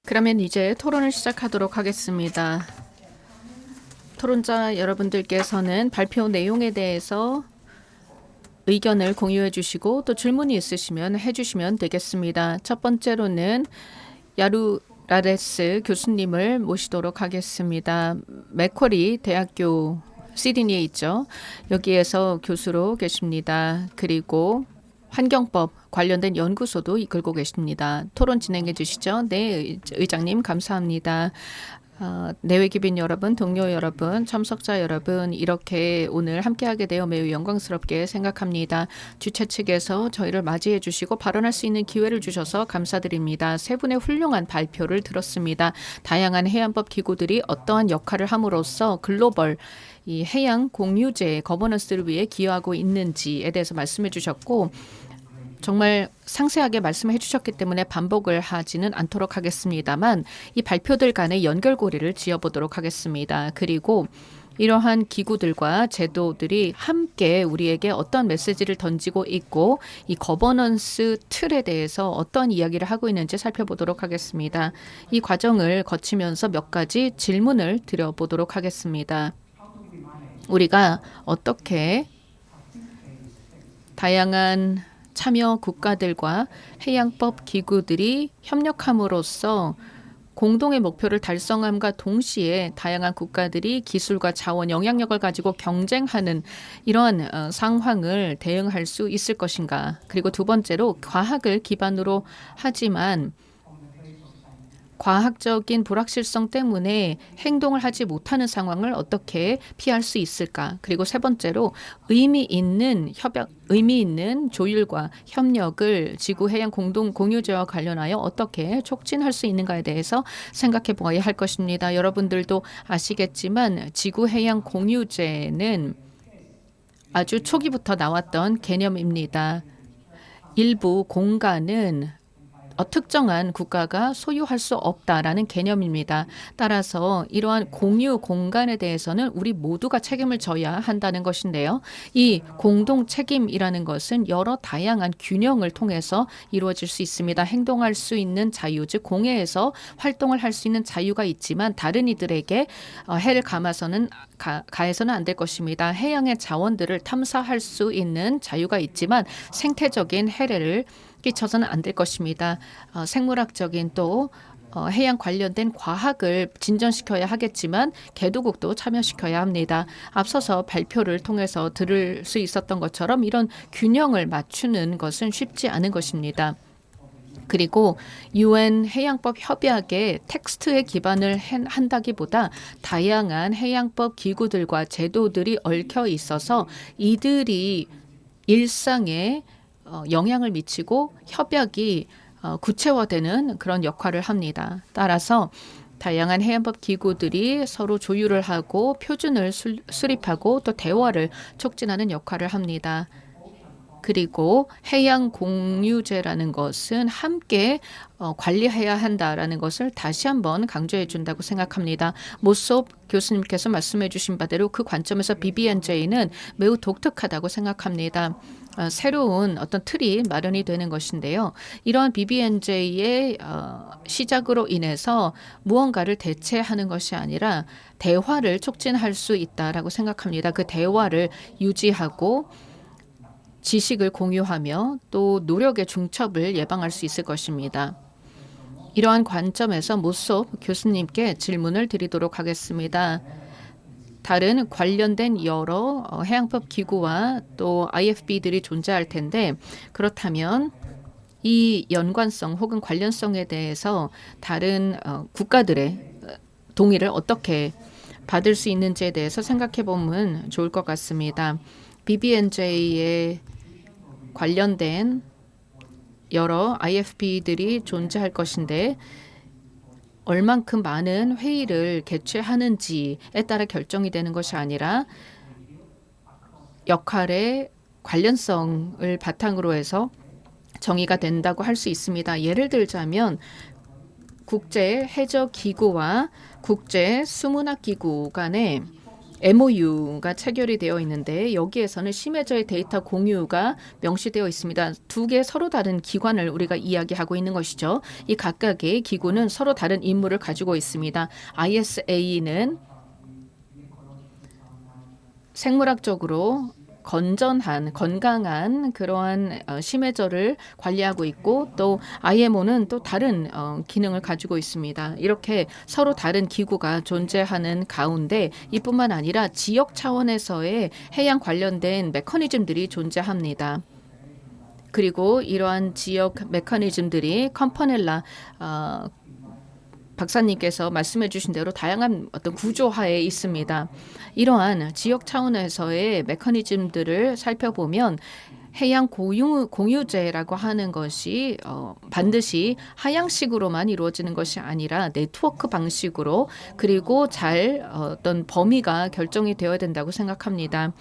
그러면 이제 토론을 시작하도록 하겠습니다. 토론자 여러분들께서는 발표 내용에 대해서 의견을 공유해 주시고 또 질문이 있으시면 해주시면 되겠습니다. 첫 번째로는 야루라레스 교수님을 모시도록 하겠습니다. 맥쿼리 대학교 시드니에 있죠. 여기에서 교수로 계십니다. 그리고 환경법 관련된 연구소도 이끌고 계십니다. 토론 진행해 주시죠. 네, 의장님 감사합니다. 내외기빈 여러분, 동료 여러분, 참석자 여러분, 이렇게 오늘 함께하게 되어 매우 영광스럽게 생각합니다. 주최 측에서 저희를 맞이해 주시고 발언할 수 있는 기회를 주셔서 감사드립니다. 세 분의 훌륭한 발표를 들었습니다. 다양한 해양법 기구들이 어떠한 역할을 함으로써 글로벌 이 해양 공유제 거버넌스를 위해 기여하고 있는지에 대해서 말씀해 주셨고 정말 상세하게 말씀해 주셨기 때문에 반복을 하지는 않도록 하겠습니다만 이 발표들 간의 연결고리를 지어보도록 하겠습니다. 그리고 이러한 기구들과 제도들이 함께 우리에게 어떤 메시지를 던지고 있고 이 거버넌스 틀에 대해서 어떤 이야기를 하고 있는지 살펴보도록 하겠습니다. 이 과정을 거치면서 몇 가지 질문을 드려보도록 하겠습니다. 우리가 어떻게 다양한 참여 국가들과 해양법 기구들이 협력함으로써 공동의 목표를 달성함과 동시에 다양한 국가들이 기술과 자원, 영향력을 가지고 경쟁하는 이러한 상황을 대응할 수 있을 것인가. 그리고 두 번째로 과학을 기반으로 하지만 과학적인 불확실성 때문에 행동을 하지 못하는 상황을 어떻게 피할 수 있을까? 그리고 세 번째로 의미 있는 조율과 협력을 지구해양 공유제와 관련하여 어떻게 촉진할 수 있는가에 대해서 생각해 보아야 할 것입니다. 여러분들도 아시겠지만 지구해양 공유제는 아주 초기부터 나왔던 개념입니다. 일부 공간은 특정한 국가가 소유할 수 없다라는 개념입니다. 따라서 이러한 공유 공간에 대해서는 우리 모두가 책임을 져야 한다는 것인데요. 이 공동 책임이라는 것은 여러 다양한 균형을 통해서 이루어질 수 있습니다. 행동할 수 있는 자유, 즉 공해에서 활동을 할 수 있는 자유가 있지만 다른 이들에게 해를 가해서는 안 될 것입니다. 해양의 자원들을 탐사할 수 있는 자유가 있지만 생태적인 해를 끼쳐서는 안 될 것입니다. 생물학적인 또 해양 관련된 과학을 진전시켜야 하겠지만 개도국도 참여시켜야 합니다. 앞서서 발표를 통해서 들을 수 있었던 것처럼 이런 균형을 맞추는 것은 쉽지 않은 것입니다. 그리고 UN 해양법 협약의 텍스트에 기반을 한다기보다 다양한 해양법 기구들과 제도들이 얽혀 있어서 이들이 일상에 영향을 미치고 협약이 구체화되는 그런 역할을 합니다. 따라서 다양한 해양법 기구들이 서로 조율을 하고 표준을 수립하고 또 대화를 촉진하는 역할을 합니다. 그리고 해양 공유제라는 것은 함께 관리해야 한다라는 것을 다시 한번 강조해 준다고 생각합니다. 모섭 교수님께서 말씀해 주신 바대로 그 관점에서 BBNJ는 매우 독특하다고 생각합니다. 새로운 어떤 틀이 마련이 되는 것인데요. 이러한 BBNJ의 시작으로 인해서 무언가를 대체하는 것이 아니라 대화를 촉진할 수 있다라고 생각합니다. 그 대화를 유지하고 지식을 공유하며 또 노력의 중첩을 예방할 수 있을 것입니다. 이러한 관점에서 모섭 교수님께 질문을 드리도록 하겠습니다. 다른 관련된 여러 해양법 기구와 또 IFB들이 존재할 텐데 그렇다면 이 연관성 혹은 관련성에 대해서 다른 국가들의 동의를 어떻게 받을 수 있는지에 대해서 생각해 보면 좋을 것 같습니다. BBNJ에 관련된 여러 IFB들이 존재할 것인데 얼만큼 많은 회의를 개최하는지에 따라 결정이 되는 것이 아니라 역할의 관련성을 바탕으로 해서 정의가 된다고 할 수 있습니다. 예를 들자면 국제 해저 기구와 국제 수문학 기구 간에 MOU가 체결이 되어 있는데 여기에서는 심해저의 데이터 공유가 명시되어 있습니다. 두 개 서로 다른 기관을 우리가 이야기하고 있는 것이죠. 이 각각의 기구는 서로 다른 임무를 가지고 있습니다. ISA는 생물학적으로 건강한 그러한 심해저를 관리하고 있고 또 IMO는 또 다른 기능을 가지고 있습니다. 이렇게 서로 다른 기구가 존재하는 가운데 이뿐만 아니라 지역 차원에서의 해양 관련된 메커니즘들이 존재합니다. 그리고 이러한 지역 메커니즘들이 컴퍼넬라 박사님께서 말씀해 주신 대로 다양한 어떤 구조하에 있습니다. 이러한 지역 차원에서의 메커니즘들을 살펴보면 해양 공유제라고 하는 것이 반드시 하향식으로만 이루어지는 것이 아니라 네트워크 방식으로 그리고 잘 어떤 범위가 결정이 되어야 된다고 생각합니다.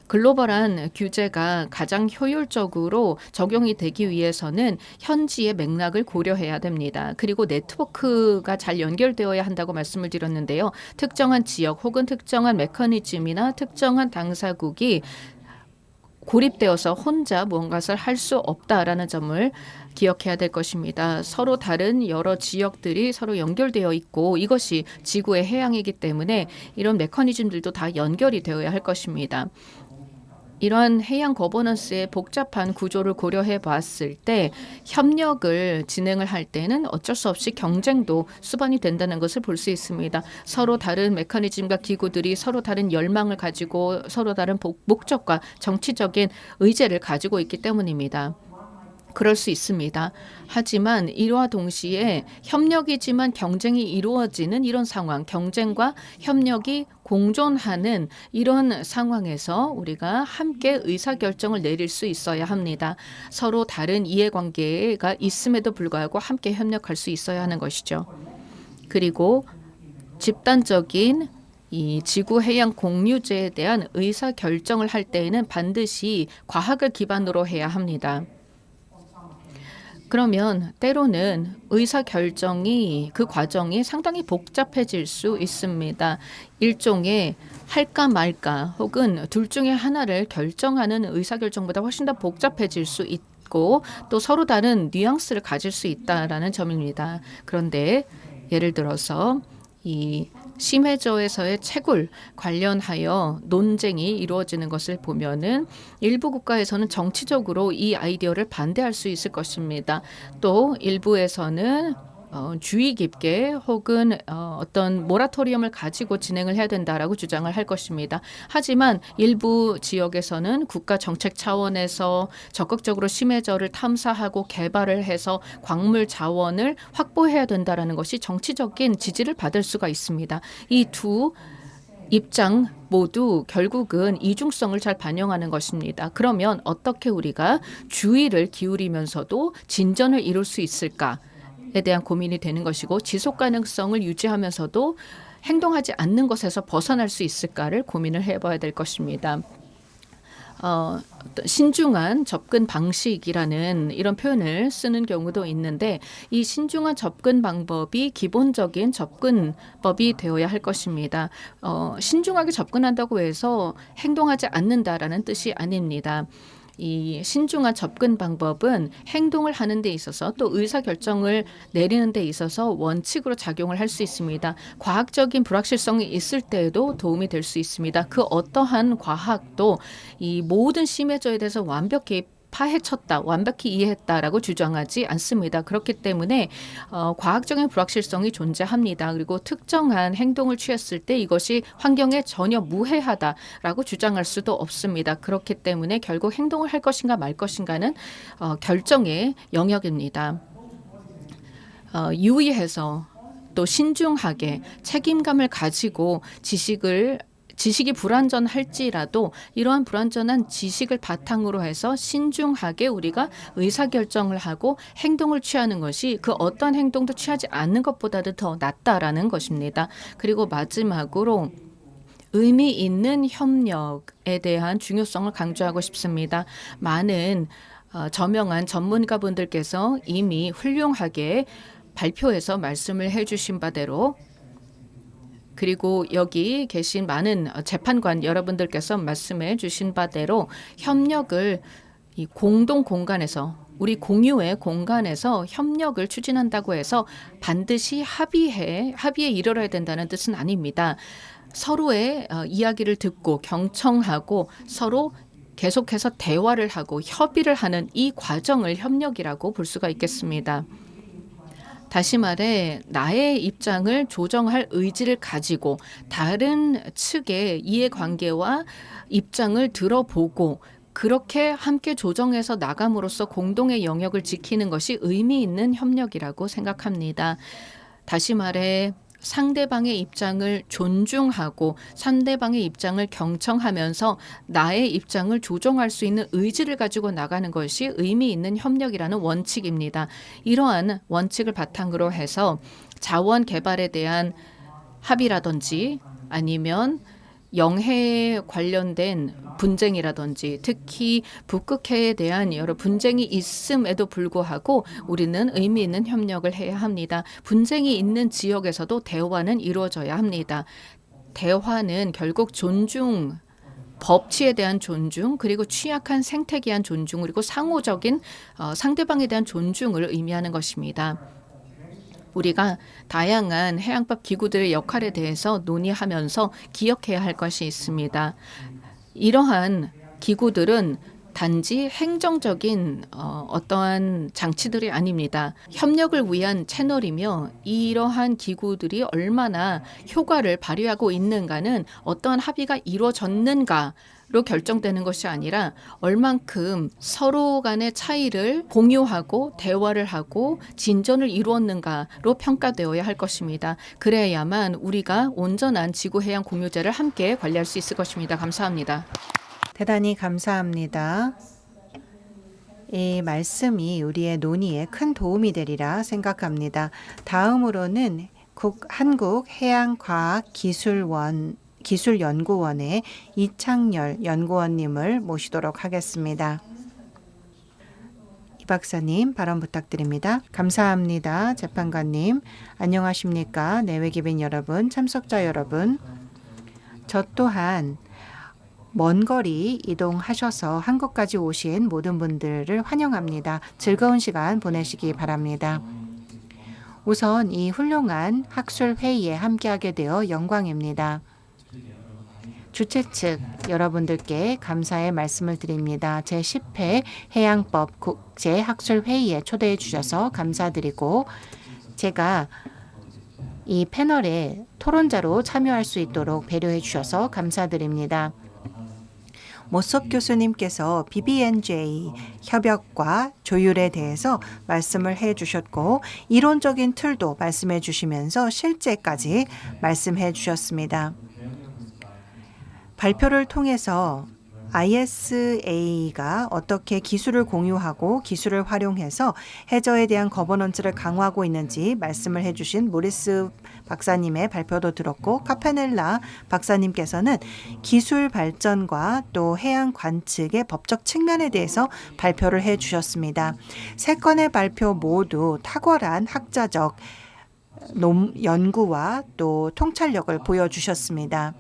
글로벌한 규제가 가장 효율적으로 적용이 되기 위해서는 현지의 맥락을 고려해야 됩니다. 그리고 네트워크가 잘 연결되어야 한다고 말씀을 드렸는데요. 특정한 지역 혹은 특정한 메커니즘이나 특정한 당사국이 고립되어서 혼자 무언가를 할 수 없다라는 점을 기억해야 될 것입니다. 서로 다른 여러 지역들이 서로 연결되어 있고 이것이 지구의 해양이기 때문에 이런 메커니즘들도 다 연결이 되어야 할 것입니다. 이러한 해양 거버넌스의 복잡한 구조를 고려해 봤을 때 협력을 진행을 할 때는 어쩔 수 없이 경쟁도 수반이 된다는 것을 볼 수 있습니다. 서로 다른 메커니즘과 기구들이 서로 다른 열망을 가지고 서로 다른 목적과 정치적인 의제를 가지고 있기 때문입니다. 그럴 수 있습니다. 하지만 이와 동시에 협력이지만 경쟁이 이루어지는 이런 상황, 경쟁과 협력이 공존하는 이런 상황에서 우리가 함께 의사결정을 내릴 수 있어야 합니다. 서로 다른 이해관계가 있음에도 불구하고 함께 협력할 수 있어야 하는 것이죠. 그리고 집단적인 이 지구 해양 공유제에 대한 의사결정을 할 때에는 반드시 과학을 기반으로 해야 합니다. 그러면 때로는 의사결정이 그 과정이 상당히 복잡해질 수 있습니다. 일종의 할까 말까 혹은 둘 중에 하나를 결정하는 의사결정보다 훨씬 더 복잡해질 수 있고 또 서로 다른 뉘앙스를 가질 수 있다라는 점입니다. 그런데 예를 들어서 이 심해저에서의 채굴 관련하여 논쟁이 이루어지는 것을 보면은 일부 국가에서는 정치적으로 이 아이디어를 반대할 수 있을 것입니다. 또 일부에서는 주의 깊게 혹은 어떤 모라토리엄을 가지고 진행을 해야 된다라고 주장을 할 것입니다. 하지만 일부 지역에서는 국가 정책 차원에서 적극적으로 심해저를 탐사하고 개발을 해서 광물 자원을 확보해야 된다라는 것이 정치적인 지지를 받을 수가 있습니다. 이 두 입장 모두 결국은 이중성을 잘 반영하는 것입니다. 그러면 어떻게 우리가 주의를 기울이면서도 진전을 이룰 수 있을까? 에 대한 고민이 되는 것이고 지속 가능성을 유지하면서도 행동하지 않는 것에서 벗어날 수 있을까를 고민을 해봐야 될 것입니다. 신중한 접근 방식이라는 이런 표현을 쓰는 경우도 있는데 이 신중한 접근 방법이 기본적인 접근법이 되어야 할 것입니다. 신중하게 접근한다고 해서 행동하지 않는다라는 뜻이 아닙니다. 이 신중한 접근 방법은 행동을 하는 데 있어서 또 의사결정을 내리는 데 있어서 원칙으로 작용을 할 수 있습니다. 과학적인 불확실성이 있을 때에도 도움이 될 수 있습니다. 그 어떠한 과학도 이 모든 심해저에 대해서 완벽히 파헤쳤다, 완벽히 이해했다라고 주장하지 않습니다. 그렇기 때문에 과학적인 불확실성이 존재합니다. 그리고 특정한 행동을 취했을 때 이것이 환경에 전혀 무해하다라고 주장할 수도 없습니다. 그렇기 때문에 결국 행동을 할 것인가 말 것인가는 결정의 영역입니다. 유의해서 또 신중하게 책임감을 가지고 지식이 불완전할지라도 이러한 불완전한 지식을 바탕으로 해서 신중하게 우리가 의사결정을 하고 행동을 취하는 것이 그 어떤 행동도 취하지 않는 것보다도 더 낫다라는 것입니다. 그리고 마지막으로 의미 있는 협력에 대한 중요성을 강조하고 싶습니다. 많은 저명한 전문가분들께서 이미 훌륭하게 발표해서 말씀을 해주신 바대로 그리고 여기 계신 많은 재판관 여러분들께서 말씀해 주신 바대로 협력을 이 공동 공간에서 우리 공유의 공간에서 협력을 추진한다고 해서 반드시 합의에 이르러야 된다는 뜻은 아닙니다. 서로의 이야기를 듣고 경청하고 서로 계속해서 대화를 하고 협의를 하는 이 과정을 협력이라고 볼 수가 있겠습니다. 다시 말해 나의 입장을 조정할 의지를 가지고 다른 측의 이해관계와 입장을 들어보고 그렇게 함께 조정해서 나감으로써 공동의 영역을 지키는 것이 의미 있는 협력이라고 생각합니다. 다시 말해 상대방의 입장을 존중하고 상대방의 입장을 경청하면서 나의 입장을 조정할 수 있는 의지를 가지고 나가는 것이 의미 있는 협력이라는 원칙입니다. 이러한 원칙을 바탕으로 해서 자원 개발에 대한 합의라든지 아니면 영해에 관련된 분쟁이라든지 특히 북극해에 대한 여러 분쟁이 있음에도 불구하고 우리는 의미 있는 협력을 해야 합니다. 분쟁이 있는 지역에서도 대화는 이루어져야 합니다. 대화는 결국 존중, 법치에 대한 존중, 그리고 취약한 생태계에 대한 존중, 그리고 상호적인 상대방에 대한 존중을 의미하는 것입니다. 우리가 다양한 해양법 기구들의 역할에 대해서 논의하면서 기억해야 할 것이 있습니다. 이러한 기구들은 단지 행정적인 어떠한 장치들이 아닙니다. 협력을 위한 채널이며 이러한 기구들이 얼마나 효과를 발휘하고 있는가는 어떠한 합의가 이루어졌는가 로 결정되는 것이 아니라 얼만큼 서로 간의 차이를 공유하고 대화를 하고 진전을 이루었는가로 평가되어야 할 것입니다. 그래야만 우리가 온전한 지구해양 공유제를 함께 관리할 수 있을 것입니다. 감사합니다. 대단히 감사합니다. 이 말씀이 우리의 논의에 큰 도움이 되리라 생각합니다. 다음으로는 한국해양과학기술연구원의 이창열 연구원님을 모시도록 하겠습니다. 이 박사님 발언 부탁드립니다. 감사합니다. 재판관님. 안녕하십니까. 내외기빈 여러분, 참석자 여러분. 저 또한 먼 거리 이동하셔서 한국까지 오신 모든 분들을 환영합니다. 즐거운 시간 보내시기 바랍니다. 우선 이 훌륭한 학술 회의에 함께하게 되어 영광입니다. 주최 측 여러분들께 감사의 말씀을 드립니다. 제10회 해양법 국제학술회의에 초대해 주셔서 감사드리고 제가 이 패널에 토론자로 참여할 수 있도록 배려해 주셔서 감사드립니다. 모섭 교수님께서 BBNJ 협약과 조율에 대해서 말씀을 해 주셨고 이론적인 틀도 말씀해 주시면서 실제까지 말씀해 주셨습니다. 발표를 통해서 ISA가 어떻게 기술을 공유하고 기술을 활용해서 해저에 대한 거버넌스를 강화하고 있는지 말씀을 해주신 모리스 박사님의 발표도 들었고 카페넬라 박사님께서는 기술 발전과 또 해양 관측의 법적 측면에 대해서 발표를 해주셨습니다. 세 건의 발표 모두 탁월한 학자적 연구와 또 통찰력을 보여주셨습니다.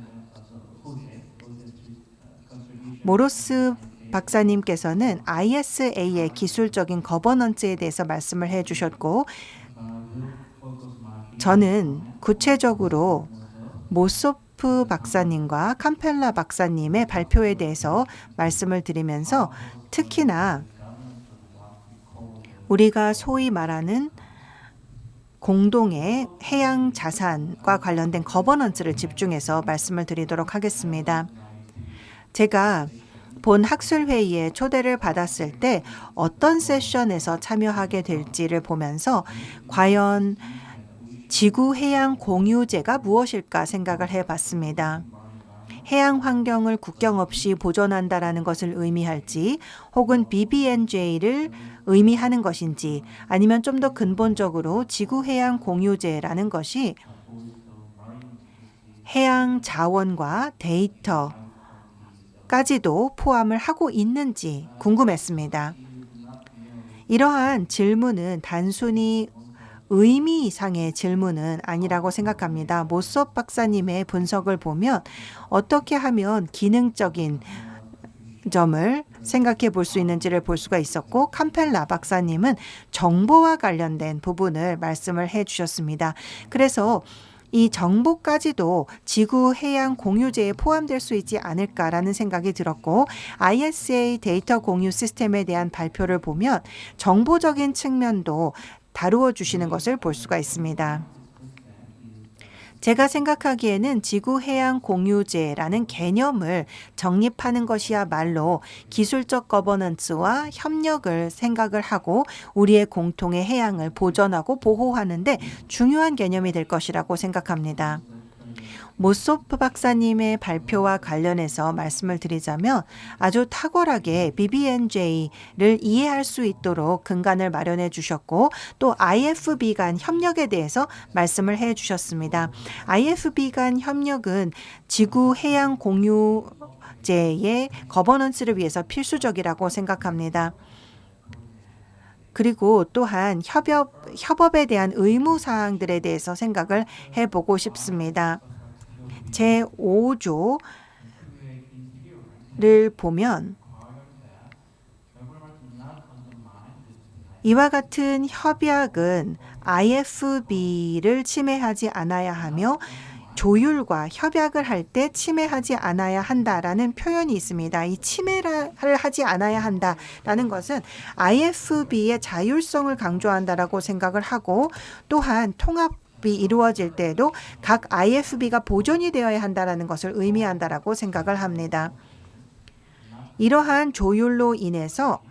모로스 박사님께서는 ISA의 기술적인 거버넌스에 대해서 말씀을 해주셨고 저는 구체적으로 모소프 박사님과 캄펠라 박사님의 발표에 대해서 말씀을 드리면서 특히나 우리가 소위 말하는 공동의 해양 자산과 관련된 거버넌스를 집중해서 말씀을 드리도록 하겠습니다. 제가 본 학술회의에 초대를 받았을 때 어떤 세션에서 참여하게 될지를 보면서 과연 지구해양 공유제가 무엇일까 생각을 해봤습니다. 해양 환경을 국경 없이 보존한다라는 것을 의미할지 혹은 BBNJ를 의미하는 것인지 아니면 좀 더 근본적으로 지구해양 공유제라는 것이 해양 자원과 데이터 까지도 포함을 하고 있는지 궁금했습니다. 이러한 질문은 단순히 의미상의 질문은 아니라고 생각합니다. 모섭 박사님의 분석을 보면 어떻게 하면 기능적인 점을 생각해 볼 수 있는지를 볼 수가 있었고, 캄펠라 박사님은 정보와 관련된 부분을 말씀을 해 주셨습니다. 그래서 이 정보까지도 지구 해양 공유제에 포함될 수 있지 않을까라는 생각이 들었고, ISA 데이터 공유 시스템에 대한 발표를 보면 정보적인 측면도 다루어 주시는 것을 볼 수가 있습니다. 제가 생각하기에는 지구 해양 공유제라는 개념을 정립하는 것이야말로 기술적 거버넌스와 협력을 생각을 하고 우리의 공통의 해양을 보전하고 보호하는 데 중요한 개념이 될 것이라고 생각합니다. 모소프 박사님의 발표와 관련해서 말씀을 드리자면 아주 탁월하게 BBNJ를 이해할 수 있도록 근간을 마련해 주셨고, 또 IFB 간 협력에 대해서 말씀을 해 주셨습니다. IFB 간 협력은 지구 해양 공유제의 거버넌스를 위해서 필수적이라고 생각합니다. 그리고 또한 협업에 대한 의무 사항들에 대해서 생각을 해보고 싶습니다. 제5조를 보면 이와 같은 협약은 IFB를 침해하지 않아야 하며 조율과 협약을 할 때 침해하지 않아야 한다라는 표현이 있습니다. 이 침해를 하지 않아야 한다라는 것은 IFB의 자율성을 강조한다라고 생각을 하고, 또한 통합 이루어질 때에도 각 IFB가 보존이 되어야 한다는 것을 의미한다라고 생각을 합니다. 이러한 조율로 인해서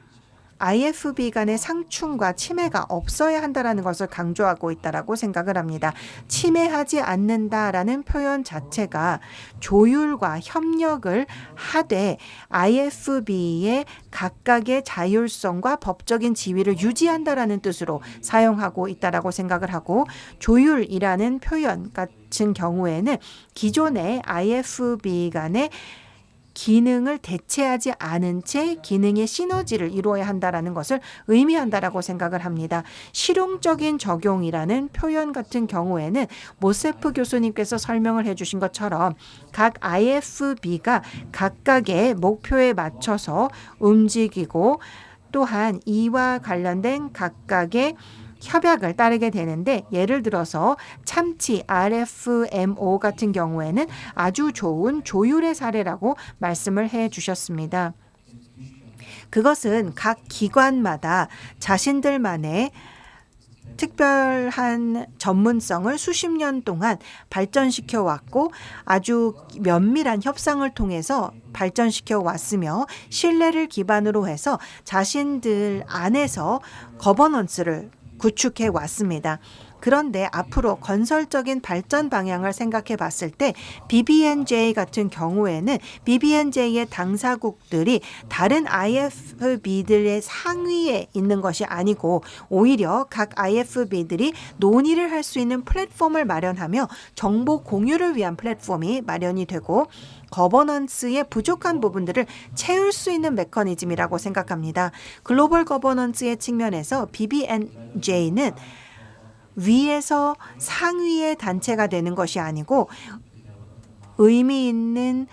IFB 간의 상충과 침해가 없어야 한다는 것을 강조하고 있다라고 생각을 합니다. 침해하지 않는다라는 표현 자체가 조율과 협력을 하되 IFB의 각각의 자율성과 법적인 지위를 유지한다라는 뜻으로 사용하고 있다라고 생각을 하고, 조율이라는 표현 같은 경우에는 기존의 IFB 간의 기능을 대체하지 않은 채 기능의 시너지를 이루어야 한다라는 것을 의미한다라고 생각을 합니다. 실용적인 적용이라는 표현 같은 경우에는 모세프 교수님께서 설명을 해주신 것처럼 각 IFB가 각각의 목표에 맞춰서 움직이고, 또한 이와 관련된 각각의 협약을 따르게 되는데, 예를 들어서 참치 RFMO 같은 경우에는 아주 좋은 조율의 사례라고 말씀을 해 주셨습니다. 그것은 각 기관마다 자신들만의 특별한 전문성을 수십 년 동안 발전시켜 왔고, 아주 면밀한 협상을 통해서 발전시켜 왔으며, 신뢰를 기반으로 해서 자신들 안에서 거버넌스를 구축해 왔습니다. 그런데 앞으로 건설적인 발전 방향을 생각해 봤을 때 BBNJ 같은 경우에는 BBNJ의 당사국들이 다른 IFB들의 상위에 있는 것이 아니고 오히려 각 IFB들이 논의를 할 수 있는 플랫폼을 마련하며 정보 공유를 위한 플랫폼이 마련이 되고, 거버넌스의 부족한 부분들을 채울 수 있는 메커니즘이라고 생각합니다. 글로벌 거버넌스의 측면에서 BBNJ는 위에서 상위의 단체가 되는 것이 아니고 의미 있는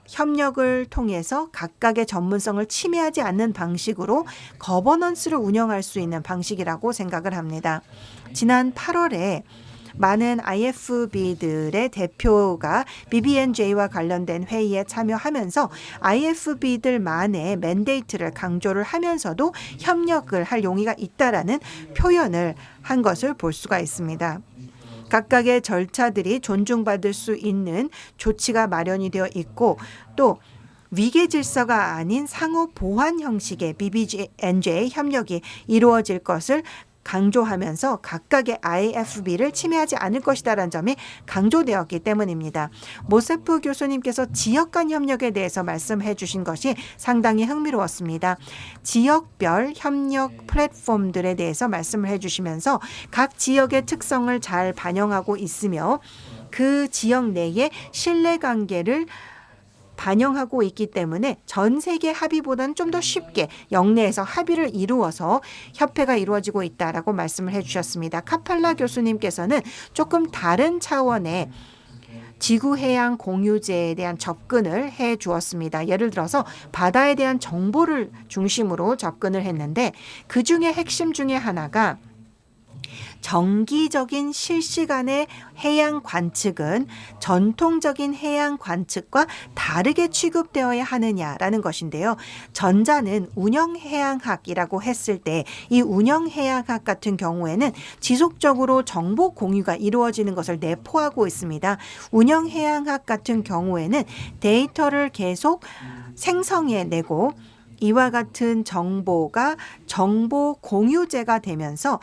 협력을 통해서 각각의 전문성을 침해하지 않는 방식으로 거버넌스를 운영할 수 있는 방식이라고 생각을 합니다. 지난 8월에 많은 IFB들의 대표가 BBNJ와 관련된 회의에 참여하면서 IFB들만의 맨데이트를 강조를 하면서도 협력을 할 용의가 있다라는 표현을 한 것을 볼 수가 있습니다. 각각의 절차들이 존중받을 수 있는 조치가 마련이 되어 있고, 또 위계 질서가 아닌 상호 보완 형식의 BBNJ 협력이 이루어질 것을 강조하면서 각각의 IFB를 침해하지 않을 것이다라는 점이 강조되었기 때문입니다. 모세프 교수님께서 지역 간 협력에 대해서 말씀해 주신 것이 상당히 흥미로웠습니다. 지역별 협력 플랫폼들에 대해서 말씀을 해 주시면서 각 지역의 특성을 잘 반영하고 있으며 그 지역 내의 신뢰관계를 반영하고 있기 때문에 전 세계 합의보다는 좀 더 쉽게 영내에서 합의를 이루어서 협회가 이루어지고 있다라고 말씀을 해주셨습니다. 카팔라 교수님께서는 조금 다른 차원의 지구해양 공유제에 대한 접근을 해 주었습니다. 예를 들어서 바다에 대한 정보를 중심으로 접근을 했는데 그 중에 핵심 중에 하나가 정기적인 실시간의 해양 관측은 전통적인 해양 관측과 다르게 취급되어야 하느냐라는 것인데요. 전자는 운영해양학이라고 했을 때 이 운영해양학 같은 경우에는 지속적으로 정보 공유가 이루어지는 것을 내포하고 있습니다. 운영해양학 같은 경우에는 데이터를 계속 생성해내고 이와 같은 정보가 정보 공유제가 되면서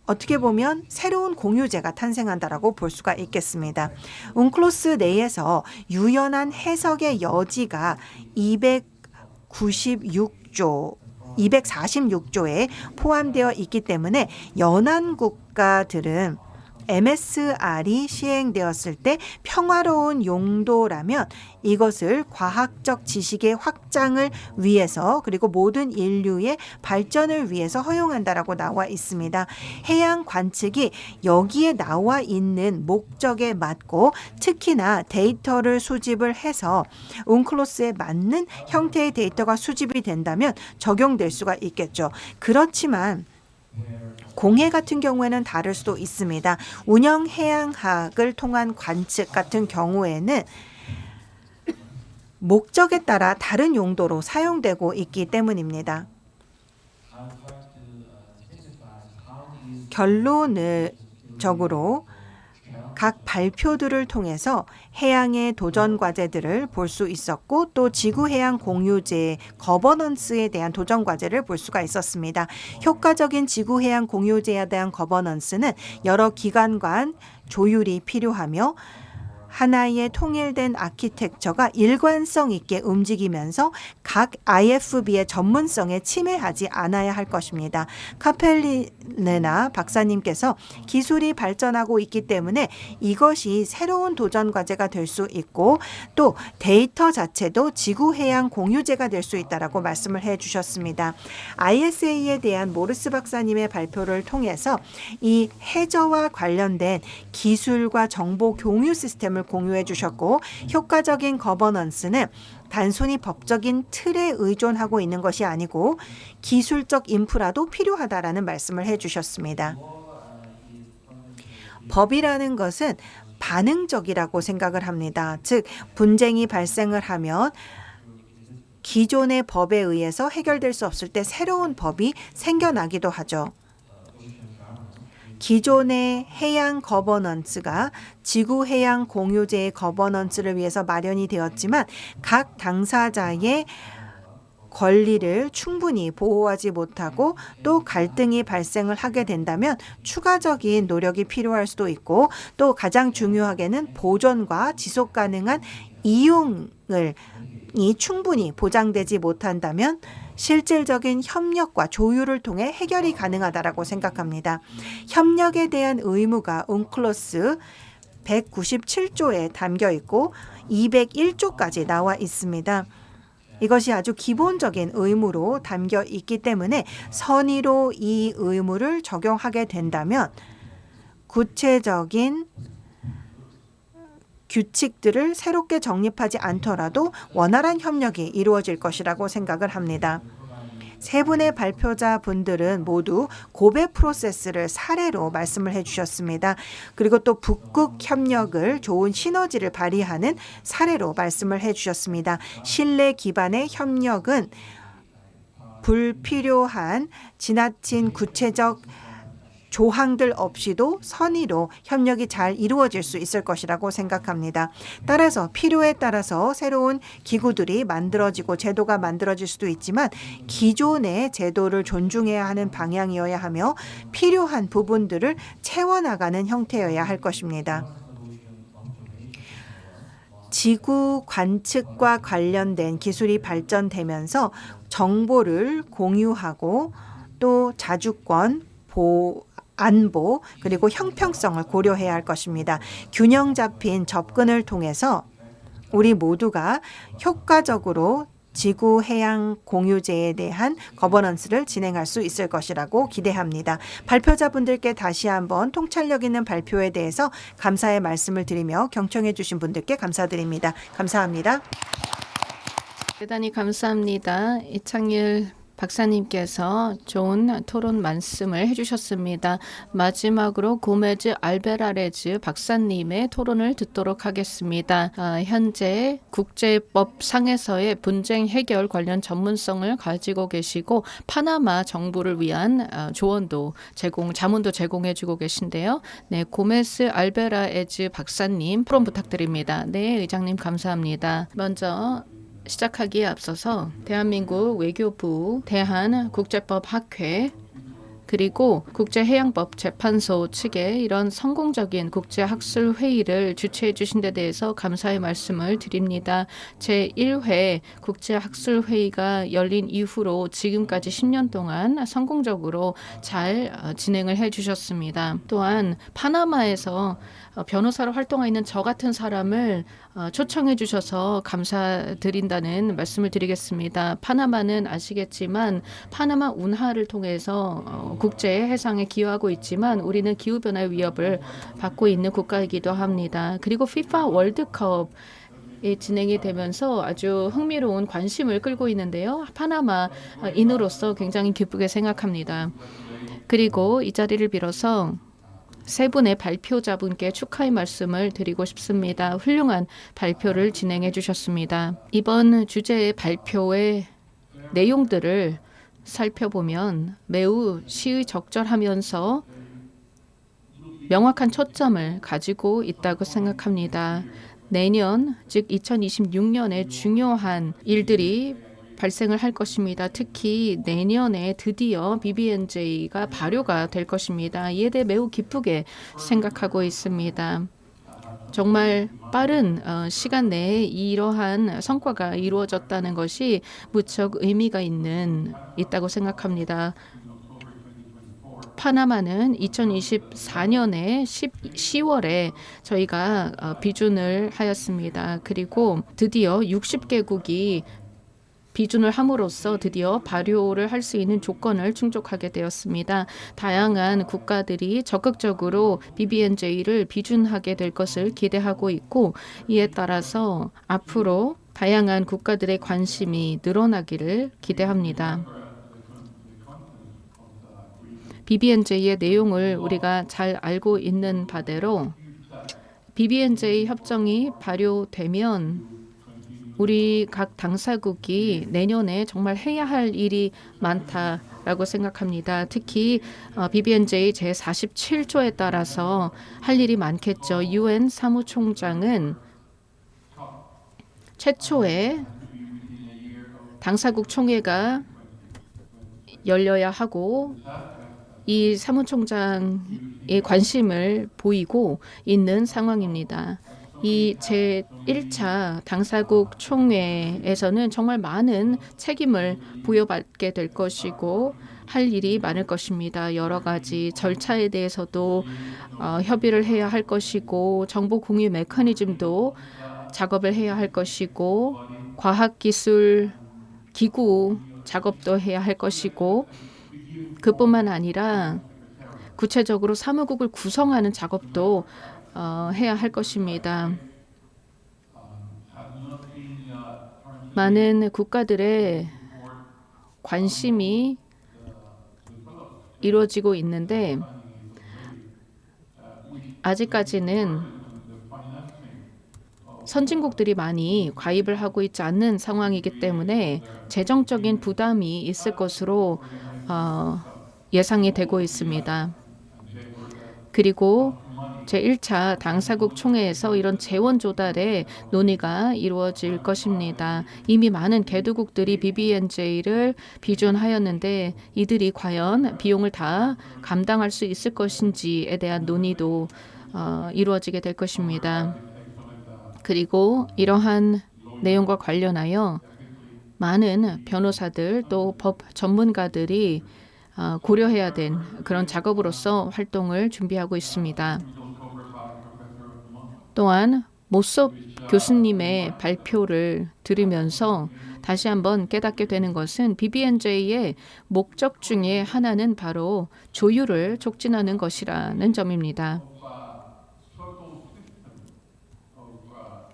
어떻게 보면 새로운 공유제가 탄생한다라고 볼 수가 있겠습니다. 웅클로스 내에서 유연한 해석의 여지가 246조에 포함되어 있기 때문에 연안 국가들은 MSR이 시행되었을 때 평화로운 용도라면 이것을 과학적 지식의 확장을 위해서 그리고 모든 인류의 발전을 위해서 허용한다라고 나와 있습니다. 해양 관측이 여기에 나와 있는 목적에 맞고 특히나 데이터를 수집을 해서 웅클로스에 맞는 형태의 데이터가 수집이 된다면 적용될 수가 있겠죠. 그렇지만 공해 같은 경우에는 다를 수도 있습니다. 운영해양학을 통한 관측 같은 경우에는 목적에 따라 다른 용도로 사용되고 있기 때문입니다. 결론적으로 각 발표들을 통해서 해양의 도전 과제들을 볼 수 있었고 또 지구해양 공유제 거버넌스에 대한 도전 과제를 볼 수가 있었습니다. 효과적인 지구해양 공유제에 대한 거버넌스는 여러 기관 간 조율이 필요하며 하나의 통일된 아키텍처가 일관성 있게 움직이면서 각 IFB의 전문성에 침해하지 않아야 할 것입니다. 카펠리네나 박사님께서 기술이 발전하고 있기 때문에 이것이 새로운 도전 과제가 될 수 있고 또 데이터 자체도 지구해양 공유제가 될 수 있다라고 말씀을 해주셨습니다. ISA에 대한 모르스 박사님의 발표를 통해서 이 해저와 관련된 기술과 정보 공유 시스템을 공유해 주셨고 효과적인 거버넌스는 단순히 법적인 틀에 의존하고 있는 것이 아니고 기술적 인프라도 필요하다라는 말씀을 해주셨습니다. 법이라는 것은 반응적이라고 생각을 합니다. 즉 분쟁이 발생을 하면 기존의 법에 의해서 해결될 수 없을 때 새로운 법이 생겨나기도 하죠. 기존의 해양 거버넌스가 지구해양 공유제의 거버넌스를 위해서 마련이 되었지만 각 당사자의 권리를 충분히 보호하지 못하고 또 갈등이 발생을 하게 된다면 추가적인 노력이 필요할 수도 있고 또 가장 중요하게는 보존과 지속 가능한 이용을 충분히 보장되지 못한다면 실질적인 협력과 조율을 통해 해결이 가능하다라고 생각합니다. 협력에 대한 의무가 웅클로스 197조에 담겨 있고 201조까지 나와 있습니다. 이것이 아주 기본적인 의무로 담겨 있기 때문에 선의로 이 의무를 적용하게 된다면 구체적인 규칙들을 새롭게 정립하지 않더라도 원활한 협력이 이루어질 것이라고 생각을 합니다. 세 분의 발표자 분들은 모두 고베 프로세스를 사례로 말씀을 해주셨습니다. 그리고 또 북극 협력을 좋은 시너지를 발휘하는 사례로 말씀을 해주셨습니다. 신뢰 기반의 협력은 불필요한 지나친 구체적 조항들 없이도 선의로 협력이 잘 이루어질 수 있을 것이라고 생각합니다. 따라서 필요에 따라서 새로운 기구들이 만들어지고 제도가 만들어질 수도 있지만 기존의 제도를 존중해야 하는 방향이어야 하며 필요한 부분들을 채워나가는 형태여야 할 것입니다. 지구 관측과 관련된 기술이 발전되면서 정보를 공유하고 또 자주권, 안보 그리고 형평성을 고려해야 할 것입니다. 균형 잡힌 접근을 통해서 우리 모두가 효과적으로 지구 해양 공유제에 대한 거버넌스를 진행할 수 있을 것이라고 기대합니다. 발표자분들께 다시 한번 통찰력 있는 발표에 대해서 감사의 말씀을 드리며 경청해 주신 분들께 감사드립니다. 감사합니다. 대단히 감사합니다. 이창일 박사님께서 좋은 토론 말씀을 해주셨습니다. 마지막으로 고메즈 알베라레즈 박사님의 토론을 듣도록 하겠습니다. 현재 국제법상에서의 분쟁 해결 관련 전문성을 가지고 계시고 파나마 정부를 위한 자문도 제공해주고 계신데요. 네, 고메즈 알베라레즈 박사님 토론 부탁드립니다. 네, 의장님 감사합니다. 먼저 시작하기에 앞서서 대한민국 외교부, 대한국제법학회, 그리고 국제해양법재판소 측에 이런 성공적인 국제학술회의를 주최해 주신 데 대해서 감사의 말씀을 드립니다. 제1회 국제학술회의가 열린 이후로 지금까지 10년 동안 성공적으로 잘 진행을 해 주셨습니다. 또한 파나마에서 변호사로 활동하고 있는 저 같은 사람을 초청해 주셔서 감사드린다는 말씀을 드리겠습니다. 파나마는 아시겠지만 파나마 운하를 통해서 국제 해상에 기여하고 있지만 우리는 기후변화의 위협을 받고 있는 국가이기도 합니다. 그리고 FIFA 월드컵 진행이 되면서 아주 흥미로운 관심을 끌고 있는데요. 파나마인으로서 굉장히 기쁘게 생각합니다. 그리고 이 자리를 빌어서 세 분의 발표자분께 축하의 말씀을 드리고 싶습니다. 훌륭한 발표를 진행해 주셨습니다. 이번 주제의 발표의 내용들을 살펴보면 매우 시의적절하면서 명확한 초점을 가지고 있다고 생각합니다. 내년, 즉 2026년에 중요한 일들이 발생을 할 것입니다. 특히 내년에 드디어 BBNJ가 발효가 될 것입니다. 이에 대해 매우 기쁘게 생각하고 있습니다. 정말 빠른 시간 내에 이러한 성과가 이루어졌다는 것이 무척 의미가 있다고 생각합니다. 파나마는 2024년에 10월에 저희가 비준을 하였습니다. 그리고 드디어 60개국이 비준을 함으로써 드디어 발효를 할 수 있는 조건을 충족하게 되었습니다. 다양한 국가들이 적극적으로 BBNJ를 비준하게 될 것을 기대하고 있고 이에 따라서 앞으로 다양한 국가들의 관심이 늘어나기를 기대합니다. BBNJ의 내용을 우리가 잘 알고 있는 바대로 BBNJ 협정이 발효되면 우리 각 당사국이 내년에 정말 해야 할 일이 많다라고 생각합니다. 특히 BBNJ 제47조에 따라서 할 일이 많겠죠. UN 사무총장은 최초의 당사국 총회가 열려야 하고 이 사무총장의 관심을 보이고 있는 상황입니다. 이 제1차 당사국 총회에서는 정말 많은 책임을 부여받게 될 것이고 할 일이 많을 것입니다. 여러 가지 절차에 대해서도 협의를 해야 할 것이고 정보 공유 메커니즘도 작업을 해야 할 것이고 과학기술 기구 작업도 해야 할 것이고 그뿐만 아니라 구체적으로 사무국을 구성하는 작업도 해야 할 것입니다. 많은 국가들의 관심이 이루어지고 있는데 아직까지는 선진국들이 많이 가입을 하고 있지 않는 상황이기 때문에 재정적인 부담이 있을 것으로 예상이 되고 있습니다. 그리고 제1차 당사국 총회에서 이런 재원 조달의 논의가 이루어질 것입니다. 이미 많은 개도국들이 BBNJ를 비준하였는데 이들이 과연 비용을 다 감당할 수 있을 것인지에 대한 논의도 이루어지게 될 것입니다. 그리고 이러한 내용과 관련하여 많은 변호사들 또 법 전문가들이 고려해야 된 그런 작업으로서 활동을 준비하고 있습니다. 또한 모섭 교수님의 발표를 들으면서 다시 한번 깨닫게 되는 것은 BBNJ의 목적 중에 하나는 바로 조율을 촉진하는 것이라는 점입니다.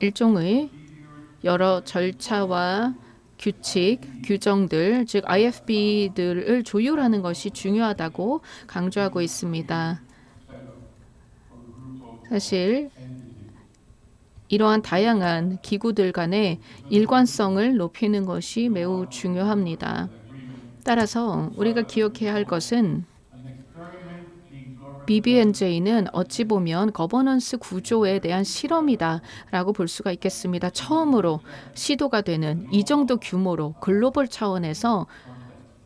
일종의 여러 절차와 규칙, 규정들, 즉 IFB들을 조율하는 것이 중요하다고 강조하고 있습니다. 사실 이러한 다양한 기구들 간의 일관성을 높이는 것이 매우 중요합니다. 따라서 우리가 기억해야 할 것은 BBNJ는 어찌 보면 거버넌스 구조에 대한 실험이다라고 볼 수가 있겠습니다. 처음으로 시도가 되는 이 정도 규모로 글로벌 차원에서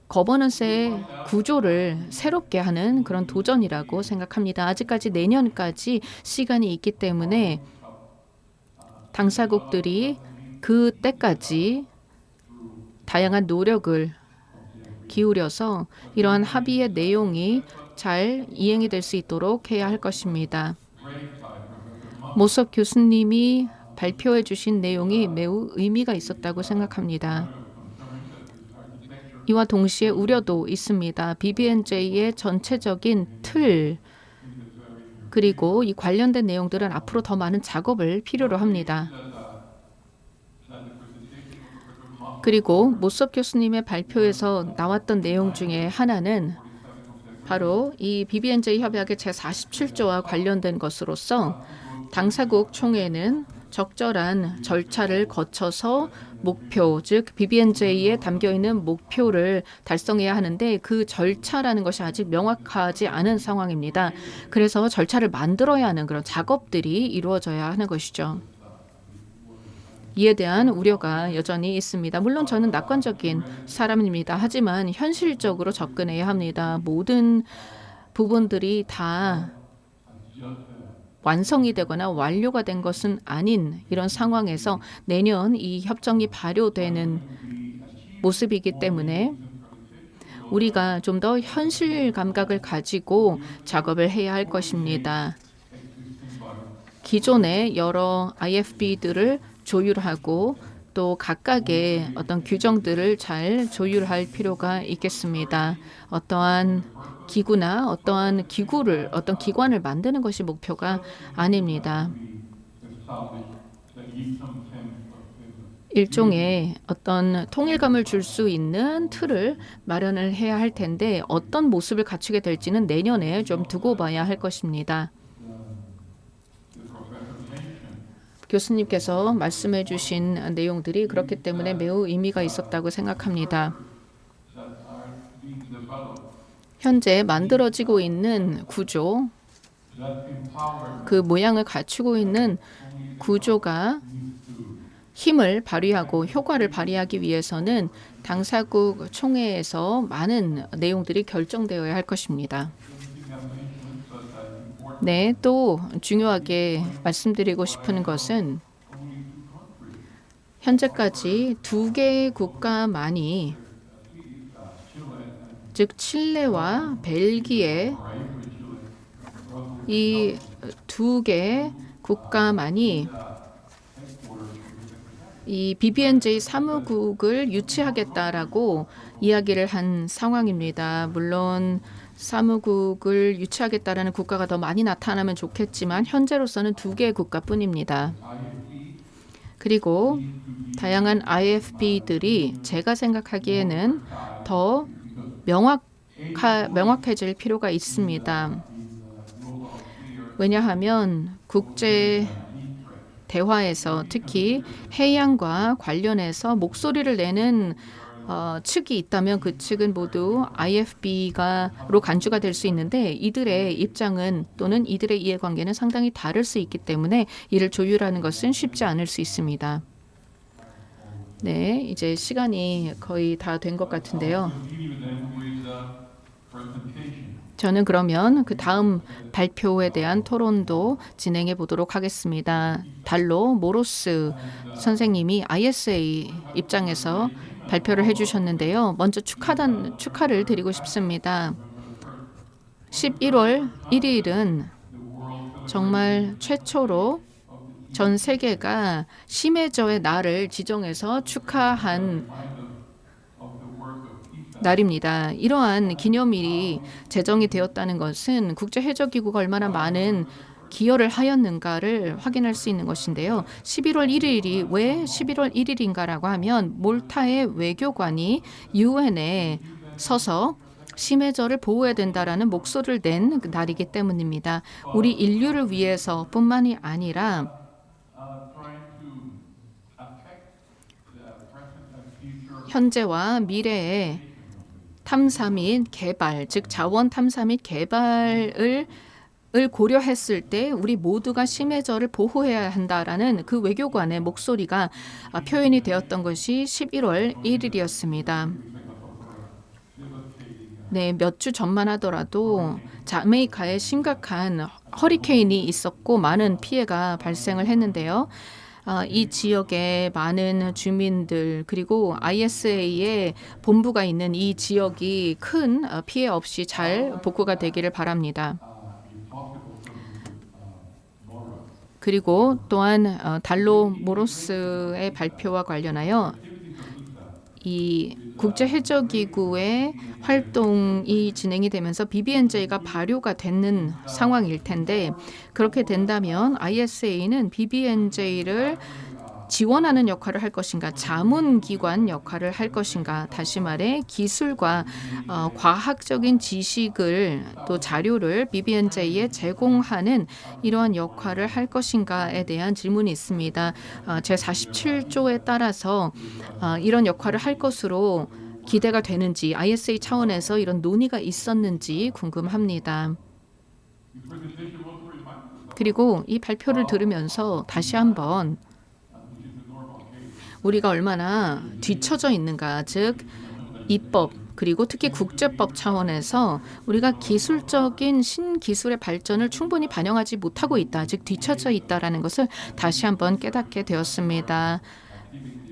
거버넌스의 구조를 새롭게 하는 그런 도전이라고 생각합니다. 아직까지 내년까지 시간이 있기 때문에 당사국들이 그 때까지 다양한 노력을 기울여서 이러한 합의의 내용이 잘 이행이 될 수 있도록 해야 할 것입니다. 모섭 교수님이 발표해 주신 내용이 매우 의미가 있었다고 생각합니다. 이와 동시에 우려도 있습니다. BBNJ의 전체적인 틀 그리고 이 관련된 내용들은 앞으로 더 많은 작업을 필요로 합니다. 그리고 모섭 교수님의 발표에서 나왔던 내용 중에 하나는 바로 이 BBNJ 협약의 제47조와 관련된 것으로서 당사국 총회는 적절한 절차를 거쳐서 목표, 즉 BBNJ에 담겨있는 목표를 달성해야 하는데 그 절차라는 것이 아직 명확하지 않은 상황입니다. 그래서 절차를 만들어야 하는 그런 작업들이 이루어져야 하는 것이죠. 이에 대한 우려가 여전히 있습니다. 물론 저는 낙관적인 사람입니다. 하지만 현실적으로 접근해야 합니다. 모든 부분들이 다 완성이 되거나 완료가 된 것은 아닌 이런 상황에서 내년 이 협정이 발효되는 모습이기 때문에 우리가 좀 더 현실 감각을 가지고 작업을 해야 할 것입니다. 기존의 여러 IFB들을 조율하고 또 각각의 어떤 규정들을 잘 조율할 필요가 있겠습니다. 어떠한 기구나 어떠한 기구를 어떤 기관을 만드는 것이 목표가 아닙니다. 일종의 어떤 통일감을 줄 수 있는 틀을 마련을 해야 할 텐데 어떤 모습을 갖추게 될지는 내년에 좀 두고 봐야 할 것입니다. 교수님께서 말씀해 주신 내용들이 그렇기 때문에 매우 의미가 있었다고 생각합니다. 현재 만들어지고 있는 구조, 그 모양을 갖추고 있는 구조가 힘을 발휘하고 효과를 발휘하기 위해서는 당사국 총회에서 많은 내용들이 결정되어야 할 것입니다. 네, 또 중요하게 말씀드리고 싶은 것은 현재까지 두 개의 국가만이 즉 칠레와 벨기에 이 두 개의 국가만이 이 BBNJ 사무국을 유치하겠다라고 이야기를 한 상황입니다. 물론 사무국을 유치하겠다라는 국가가 더 많이 나타나면 좋겠지만 현재로서는 두 개의 국가뿐입니다. 그리고 다양한 IFB들이 제가 생각하기에는 더 명확해질 필요가 있습니다. 왜냐하면 국제 대화에서 특히 해양과 관련해서 목소리를 내는 측이 있다면 그 측은 모두 IFB가로 간주가 될 수 있는데 이들의 입장은 또는 이들의 이해관계는 상당히 다를 수 있기 때문에 이를 조율하는 것은 쉽지 않을 수 있습니다. 네, 이제 시간이 거의 다 된 것 같은데요. 저는 그러면 그 다음 발표에 대한 토론도 진행해 보도록 하겠습니다. 달로 모로스 선생님이 ISA 입장에서 발표를 해주셨는데요. 먼저 축하를 드리고 싶습니다. 11월 1일은 정말 최초로 전 세계가 심해저의 날을 지정해서 축하한 날입니다. 이러한 기념일이 제정이 되었다는 것은 국제해적기구가 얼마나 많은 기여를 하였는가를 확인할 수 있는 것인데요. 11월 1일이 왜 11월 1일인가라고 하면 몰타의 외교관이 유엔에 서서 심해저를 보호해야 된다라는 목소리를 낸 날이기 때문입니다. 우리 인류를 위해서뿐만이 아니라 현재와 미래의 탐사 및 개발, 즉 자원 탐사 및 개발을 고려했을 때 우리 모두가 심해저를 보호해야 한다라는 그 외교관의 목소리가 표현이 되었던 것이 11월 1일이었습니다. 네, 몇 주 전만 하더라도 자메이카에 심각한 허리케인이 있었고 많은 피해가 발생을 했는데요. 이 지역의 많은 주민들 그리고 ISA의 본부가 있는 이 지역이 큰 피해 없이 잘 복구가 되기를 바랍니다. 그리고 또한 달로 모로스의 발표와 관련하여 이 국제해적기구의 활동이 진행이 되면서 BBNJ가 발효가 되는 상황일 텐데 그렇게 된다면 ISA는 BBNJ를 지원하는 역할을 할 것인가, 자문기관 역할을 할 것인가, 다시 말해 기술과 과학적인 지식을 또 자료를 BBNJ에 제공하는 이러한 역할을 할 것인가에 대한 질문이 있습니다. 제47조에 따라서 이런 역할을 할 것으로 기대가 되는지 ISA 차원에서 이런 논의가 있었는지 궁금합니다. 그리고 이 발표를 들으면서 다시 한번 우리가 얼마나 뒤처져 있는가, 즉 입법 그리고 특히 국제법 차원에서 우리가 기술적인 신기술의 발전을 충분히 반영하지 못하고 있다, 즉 뒤처져 있다라는 것을 다시 한번 깨닫게 되었습니다.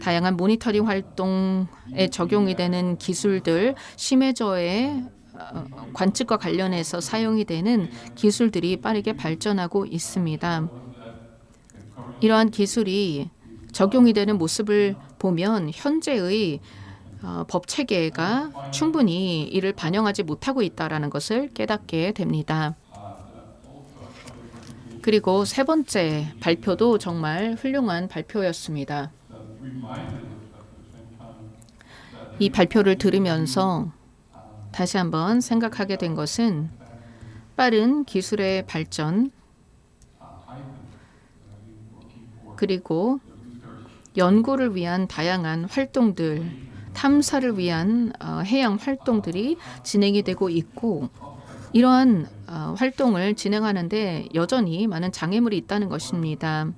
다양한 모니터링 활동에 적용이 되는 기술들, 심해저의 관측과 관련해서 사용이 되는 기술들이 빠르게 발전하고 있습니다. 이러한 기술이 적용이 되는 모습을 보면 현재의 법 체계가 충분히 이를 반영하지 못하고 있다라는 것을 깨닫게 됩니다. 그리고 세 번째 발표도 정말 훌륭한 발표였습니다. 이 발표를 들으면서 다시 한번 생각하게 된 것은 빠른 기술의 발전 그리고 연구를 위한 다양한 활동들, 탐사를 위한 해양 활동들이 진행이 되고 있고 이러한 활동을 진행하는데 여전히 많은 장애물이 있다는 것입니다.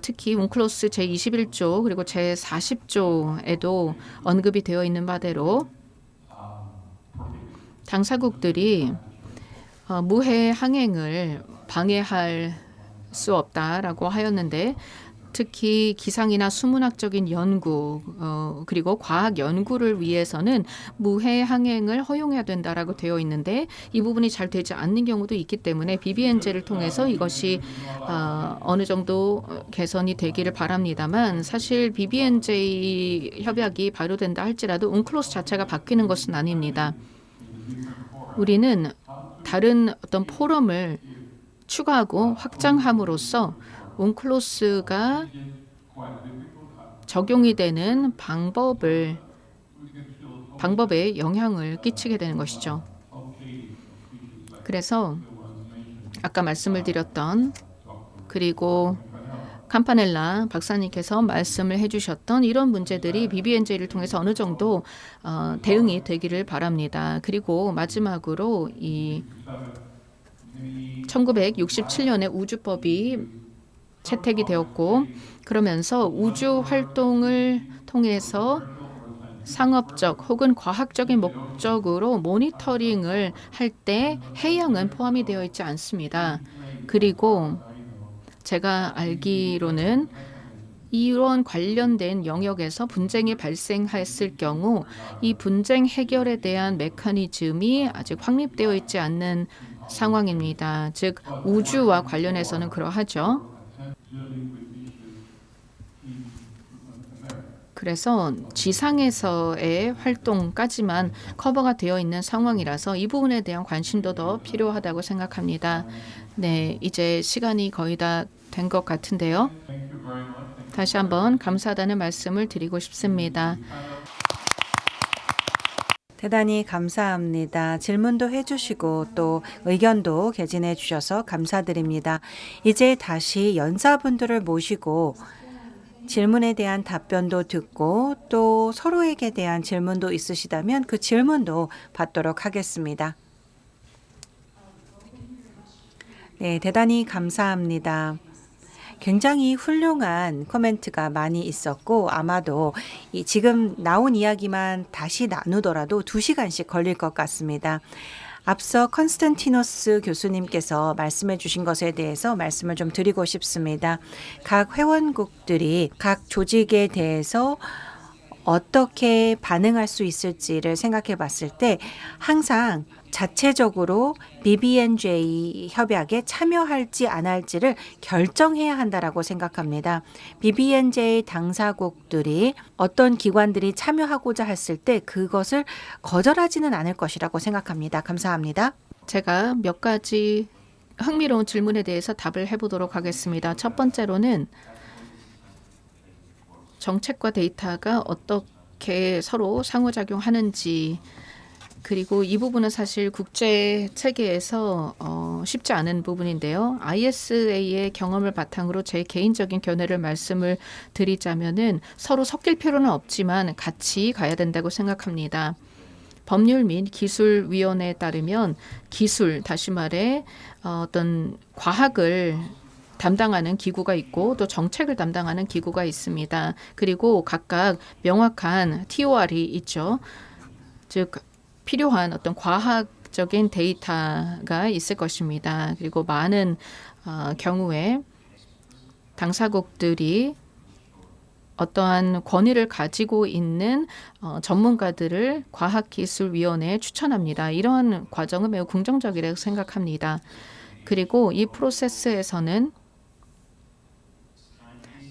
특히 웅클로스 제21조 그리고 제40조에도 언급이 되어 있는 바대로 당사국들이 무해 항행을 방해할 수 없다라고 하였는데 특히 기상이나 수문학적인 연구 그리고 과학 연구를 위해서는 무해 항행을 허용해야 된다라고 되어 있는데 이 부분이 잘 되지 않는 경우도 있기 때문에 BBNJ를 통해서 이것이 어느 정도 개선이 되기를 바랍니다만 사실 BBNJ 협약이 발효된다 할지라도 웅클로스 자체가 바뀌는 것은 아닙니다. 우리는 다른 어떤 포럼을 추가하고 확장함으로써 웅클로스가 적용이 되는 방법에 영향을 끼치게 되는 것이죠. 그래서 아까 말씀을 드렸던 그리고 캄파넬라 박사님께서 말씀을 해주셨던 이런 문제들이 BBNJ를 통해서 어느 정도 대응이 되기를 바랍니다. 그리고 마지막으로 이 1967년에 우주법이 채택이 되었고 그러면서 우주 활동을 통해서 상업적 혹은 과학적인 목적으로 모니터링을 할 때 해양은 포함이 되어 있지 않습니다. 그리고 제가 알기로는 이런 관련된 영역에서 분쟁이 발생했을 경우 이 분쟁 해결에 대한 메커니즘이 아직 확립되어 있지 않는 상황입니다. 즉 우주와 관련해서는 그러하죠. 그래서 지상에서의 활동까지만 커버가 되어 있는 상황이라서 이 부분에 대한 관심도 더 필요하다고 생각합니다. 네, 이제 시간이 거의 다 된 것 같은데요. 다시 한번 감사하다는 말씀을 드리고 싶습니다. 대단히 감사합니다. 질문도 해주시고 또 의견도 개진해 주셔서 감사드립니다. 이제 다시 연사분들을 모시고 질문에 대한 답변도 듣고 또 서로에게 대한 질문도 있으시다면 그 질문도 받도록 하겠습니다. 네, 대단히 감사합니다. 굉장히 훌륭한 코멘트가 많이 있었고 아마도 지금 나온 이야기만 다시 나누더라도 2시간씩 걸릴 것 같습니다. 앞서 컨스탄티노스 교수님께서 말씀해 주신 것에 대해서 말씀을 좀 드리고 싶습니다. 각 회원국들이 각 조직에 대해서 어떻게 반응할 수 있을지를 생각해 봤을 때 항상 자체적으로 BBNJ 협약에 참여할지 안 할지를 결정해야 한다라고 생각합니다. BBNJ 당사국들이 어떤 기관들이 참여하고자 했을 때 그것을 거절하지는 않을 것이라고 생각합니다. 감사합니다. 제가 몇 가지 흥미로운 질문에 대해서 답을 해보도록 하겠습니다. 첫 번째로는 정책과 데이터가 어떻게 서로 상호작용하는지, 그리고 이 부분은 사실 국제 체계에서 쉽지 않은 부분인데요. ISA의 경험을 바탕으로 제 개인적인 견해를 말씀을 드리자면은 서로 섞일 필요는 없지만 같이 가야 된다고 생각합니다. 법률 및 기술위원회에 따르면 기술, 다시 말해 어떤 과학을 담당하는 기구가 있고 또 정책을 담당하는 기구가 있습니다. 그리고 각각 명확한 TOR이 있죠. 즉 필요한 어떤 과학적인 데이터가 있을 것입니다. 그리고 많은 경우에 당사국들이 어떠한 권위를 가지고 있는 전문가들을 과학기술위원회에 추천합니다. 이러한 과정은 매우 긍정적이라고 생각합니다. 그리고 이 프로세스에서는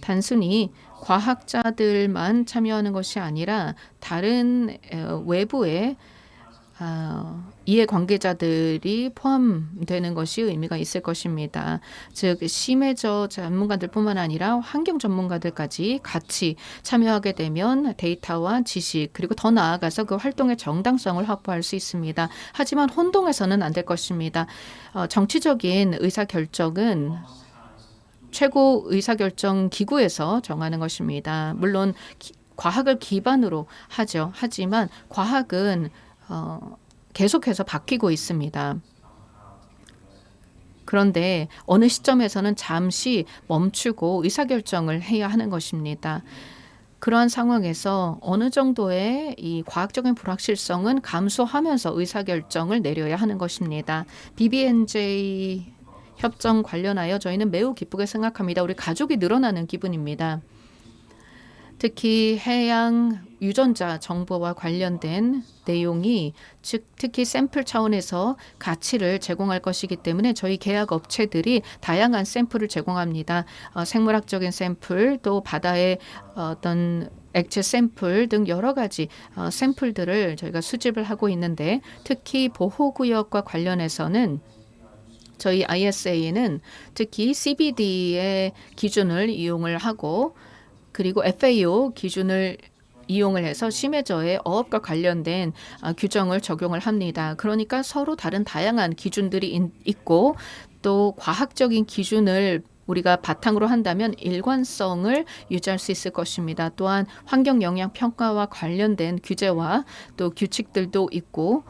단순히 과학자들만 참여하는 것이 아니라 다른 외부의 이해관계자들이 포함되는 것이 의미가 있을 것입니다. 즉 심해저 전문가들뿐만 아니라 환경 전문가들까지 같이 참여하게 되면 데이터와 지식 그리고 더 나아가서 그 활동의 정당성을 확보할 수 있습니다. 하지만 혼동해서는 안 될 것입니다. 정치적인 의사결정은 최고 의사결정 기구에서 정하는 것입니다. 물론 과학을 기반으로 하죠. 하지만 과학은 계속해서 바뀌고 있습니다. 그런데 어느 시점에서는 잠시 멈추고 의사결정을 해야 하는 것입니다. 그러한 상황에서 어느 정도의 이 과학적인 불확실성은 감수하면서 의사결정을 내려야 하는 것입니다. BBNJ 협정 관련하여 저희는 매우 기쁘게 생각합니다. 우리 가족이 늘어나는 기분입니다. 특히 해양 유전자 정보와 관련된 내용이 특히 샘플 차원에서 가치를 제공할 것이기 때문에 저희 계약 업체들이 다양한 샘플을 제공합니다. 생물학적인 샘플, 또 바다의 어떤 액체 샘플 등 여러 가지 샘플들을 저희가 수집을 하고 있는데 특히 보호구역과 관련해서는 저희 ISA는 특히 CBD의 기준을 이용을 하고 그리고 FAO 기준을 이용을 해서 심해저의 어업과 관련된 규정을 적용을 합니다. 그러니까 서로 다른 다양한 기준들이 있고 또 과학적인 기준을 우리가 바탕으로 한다면 일관성을 유지할 수 있을 것입니다. 또한 환경 영향 평가와 관련된 규제와 또 규칙들도 있고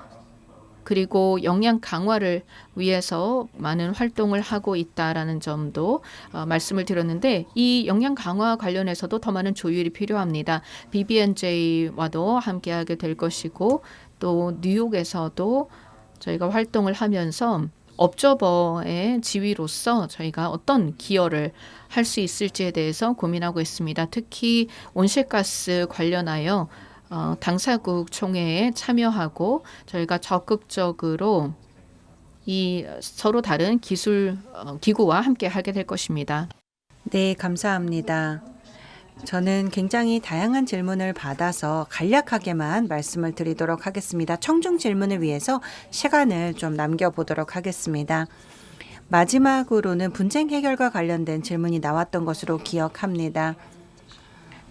그리고 역량 강화를 위해서 많은 활동을 하고 있다라는 점도 말씀을 드렸는데 이 역량 강화 관련해서도 더 많은 조율이 필요합니다. BBNJ와도 함께하게 될 것이고 또 뉴욕에서도 저희가 활동을 하면서 업저버의 지위로서 저희가 어떤 기여를 할 수 있을지에 대해서 고민하고 있습니다. 특히 온실가스 관련하여 당사국 총회에 참여하고 저희가 적극적으로 이 서로 다른 기술 기구와 함께 하게 될 것입니다. 네, 감사합니다. 저는 굉장히 다양한 질문을 받아서 간략하게만 말씀을 드리도록 하겠습니다. 청중 질문을 위해서 시간을 좀 남겨보도록 하겠습니다. 마지막으로는 분쟁 해결과 관련된 질문이 나왔던 것으로 기억합니다.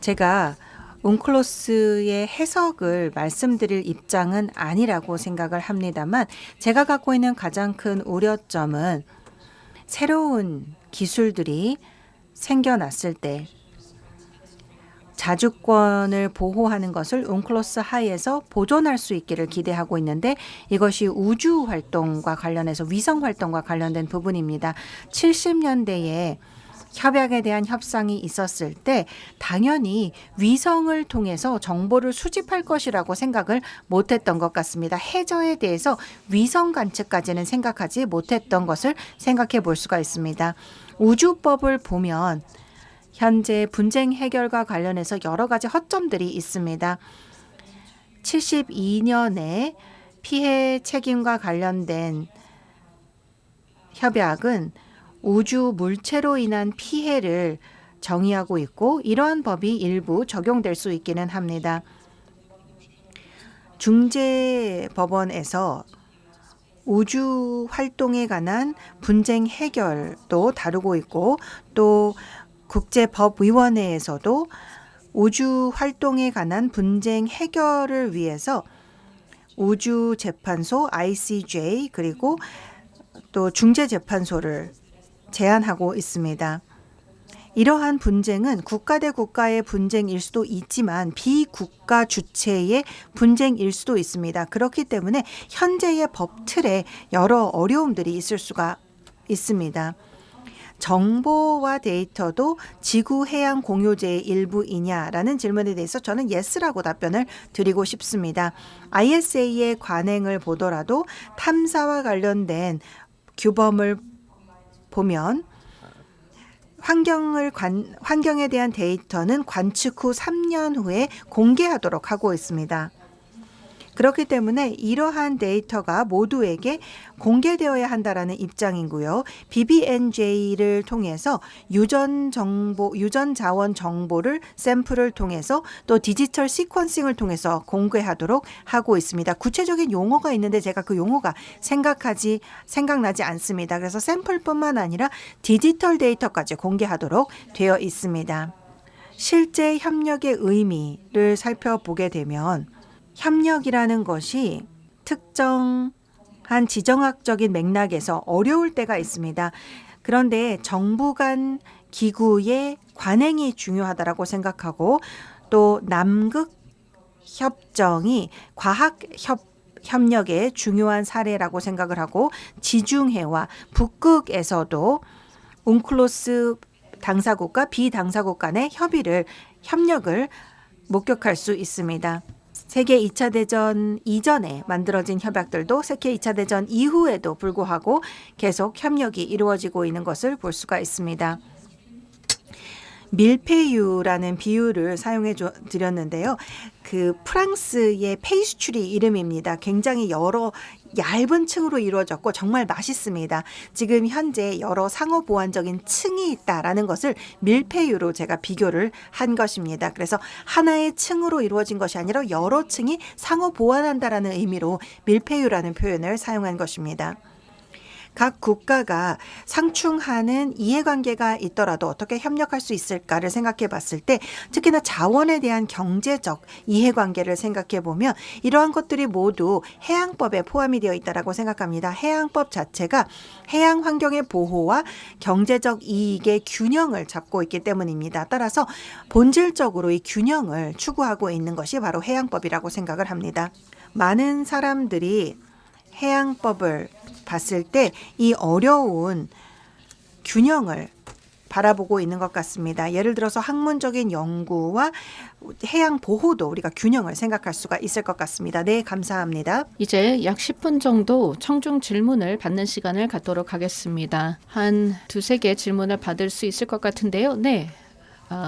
제가 웅클로스의 해석을 말씀드릴 입장은 아니라고 생각을 합니다만 제가 갖고 있는 가장 큰 우려점은 새로운 기술들이 생겨났을 때 자주권을 보호하는 것을 웅클로스 하에서 보존할 수 있기를 기대하고 있는데 이것이 우주 활동과 관련해서 위성 활동과 관련된 부분입니다. 70년대에 협약에 대한 협상이 있었을 때 당연히 위성을 통해서 정보를 수집할 것이라고 생각을 못했던 것 같습니다. 해저에 대해서 위성 관측까지는 생각하지 못했던 것을 생각해 볼 수가 있습니다. 우주법을 보면 현재 분쟁 해결과 관련해서 여러 가지 허점들이 있습니다. 72년에 피해 책임과 관련된 협약은 우주 물체로 인한 피해를 정의하고 있고 이러한 법이 일부 적용될 수 있기는 합니다. 중재법원에서 우주 활동에 관한 분쟁 해결도 다루고 있고 또 국제법위원회에서도 우주 활동에 관한 분쟁 해결을 위해서 우주재판소 ICJ 그리고 또 중재재판소를 제안하고 있습니다. 이러한 분쟁은 국가 대 국가의 분쟁일 수도 있지만 비국가 주체의 분쟁일 수도 있습니다. 그렇기 때문에 현재의 법 틀에 여러 어려움들이 있을 수가 있습니다. 정보와 데이터도 지구 해양 공유제의 일부이냐라는 질문에 대해서 저는 예스라고 답변을 드리고 싶습니다. ISA의 관행을 보더라도 탐사와 관련된 규범을 보면 환경에 대한 데이터는 관측 후 3년 후에 공개하도록 하고 있습니다. 그렇기 때문에 이러한 데이터가 모두에게 공개되어야 한다라는 입장이고요. BBNJ를 통해서 유전 자원 정보를 샘플을 통해서 또 디지털 시퀀싱을 통해서 공개하도록 하고 있습니다. 구체적인 용어가 있는데 제가 그 용어가 생각나지 않습니다. 그래서 샘플뿐만 아니라 디지털 데이터까지 공개하도록 되어 있습니다. 실제 협력의 의미를 살펴보게 되면 협력이라는 것이 특정한 지정학적인 맥락에서 어려울 때가 있습니다. 그런데 정부 간 기구의 관행이 중요하다고 생각하고 또 남극 협정이 과학 협력의 중요한 사례라고 생각을 하고 지중해와 북극에서도 웅클로스 당사국과 비당사국 간의 협력을 목격할 수 있습니다. 세계 2차 대전 이전에 만들어진 협약들도 세계 2차 대전 이후에도 불구하고 계속 협력이 이루어지고 있는 것을 볼 수가 있습니다. 밀푀유라는 비유를 사용해 드렸는데요. 그 프랑스의 페이스츄리 이름입니다. 굉장히 여러 얇은 층으로 이루어졌고 정말 맛있습니다. 지금 현재 여러 상호 보완적인 층이 있다라는 것을 밀푀유로 제가 비교를 한 것입니다. 그래서 하나의 층으로 이루어진 것이 아니라 여러 층이 상호 보완한다라는 의미로 밀푀유라는 표현을 사용한 것입니다. 각 국가가 상충하는 이해관계가 있더라도 어떻게 협력할 수 있을까를 생각해 봤을 때 특히나 자원에 대한 경제적 이해관계를 생각해 보면 이러한 것들이 모두 해양법에 포함이 되어 있다고 생각합니다. 해양법 자체가 해양 환경의 보호와 경제적 이익의 균형을 잡고 있기 때문입니다. 따라서 본질적으로 이 균형을 추구하고 있는 것이 바로 해양법이라고 생각을 합니다. 많은 사람들이 해양법을 봤을 때 이 어려운 균형을 바라보고 있는 것 같습니다. 예를 들어서 학문적인 연구와 해양 보호도 우리가 균형을 생각할 수가 있을 것 같습니다. 네, 감사합니다. 이제 약 10분 정도 청중 질문을 받는 시간을 갖도록 하겠습니다. 한 두세 개 질문을 받을 수 있을 것 같은데요. 네.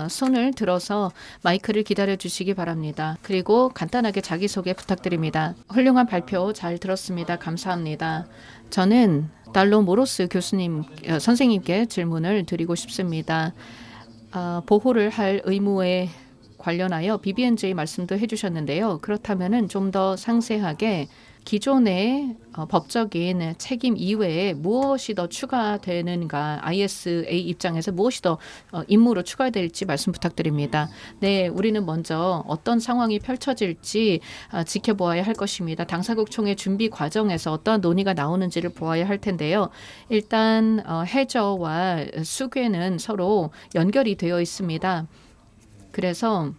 손을 들어서 마이크를 기다려 주시기 바랍니다. 그리고 간단하게 자기소개 부탁드립니다. 훌륭한 발표 잘 들었습니다. 감사합니다. 저는 달로 모로스 선생님께 질문을 드리고 싶습니다. 보호를 할 의무에 관련하여 BBNJ 말씀도 해주셨는데요. 그렇다면은 좀 더 상세하게 기존의 법적인 책임 이외에 무엇이 더 추가되는가, ISA 입장에서 무엇이 더 임무로 추가될지 말씀 부탁드립니다. 네, 우리는 먼저 어떤 상황이 펼쳐질지 지켜보아야 할 것입니다. 당사국 총회 준비 과정에서 어떤 논의가 나오는지를 보아야 할 텐데요. 일단 해저와 수괴는 서로 연결이 되어 있습니다. 그래서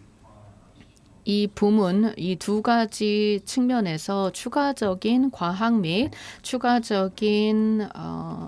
이 부문, 이 두 가지 측면에서 추가적인 과학 및 추가적인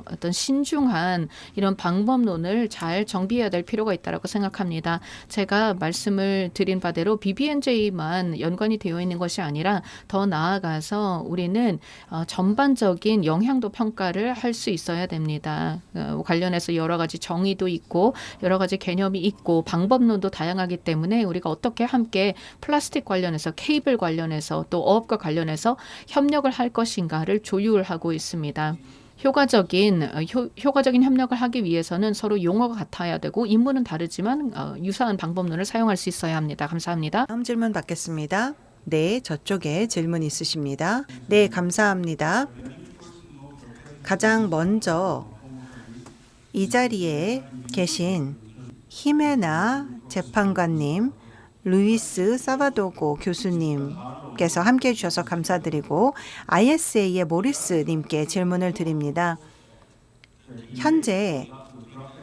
어떤 신중한 이런 방법론을 잘 정비해야 될 필요가 있다고 생각합니다. 제가 말씀을 드린 바대로 BBNJ만 연관이 되어 있는 것이 아니라 더 나아가서 우리는 전반적인 영향도 평가를 할 수 있어야 됩니다. 관련해서 여러 가지 정의도 있고 여러 가지 개념이 있고 방법론도 다양하기 때문에 우리가 어떻게 함께 플라스틱 관련해서 케이블 관련해서 또 어업과 관련해서 협력을 할 것인가를 조율하고 있습니다. 효과적인 협력을 하기 위해서는 서로 용어가 같아야 되고 임무는 다르지만 유사한 방법론을 사용할 수 있어야 합니다. 감사합니다. 다음 질문 받겠습니다. 네, 저쪽에 질문 있으십니다. 네, 감사합니다. 가장 먼저 이 자리에 계신 히메나 재판관님, 루이스 사바도고 교수님께서 함께해 주셔서 감사드리고 ISA의 모리스님께 질문을 드립니다. 현재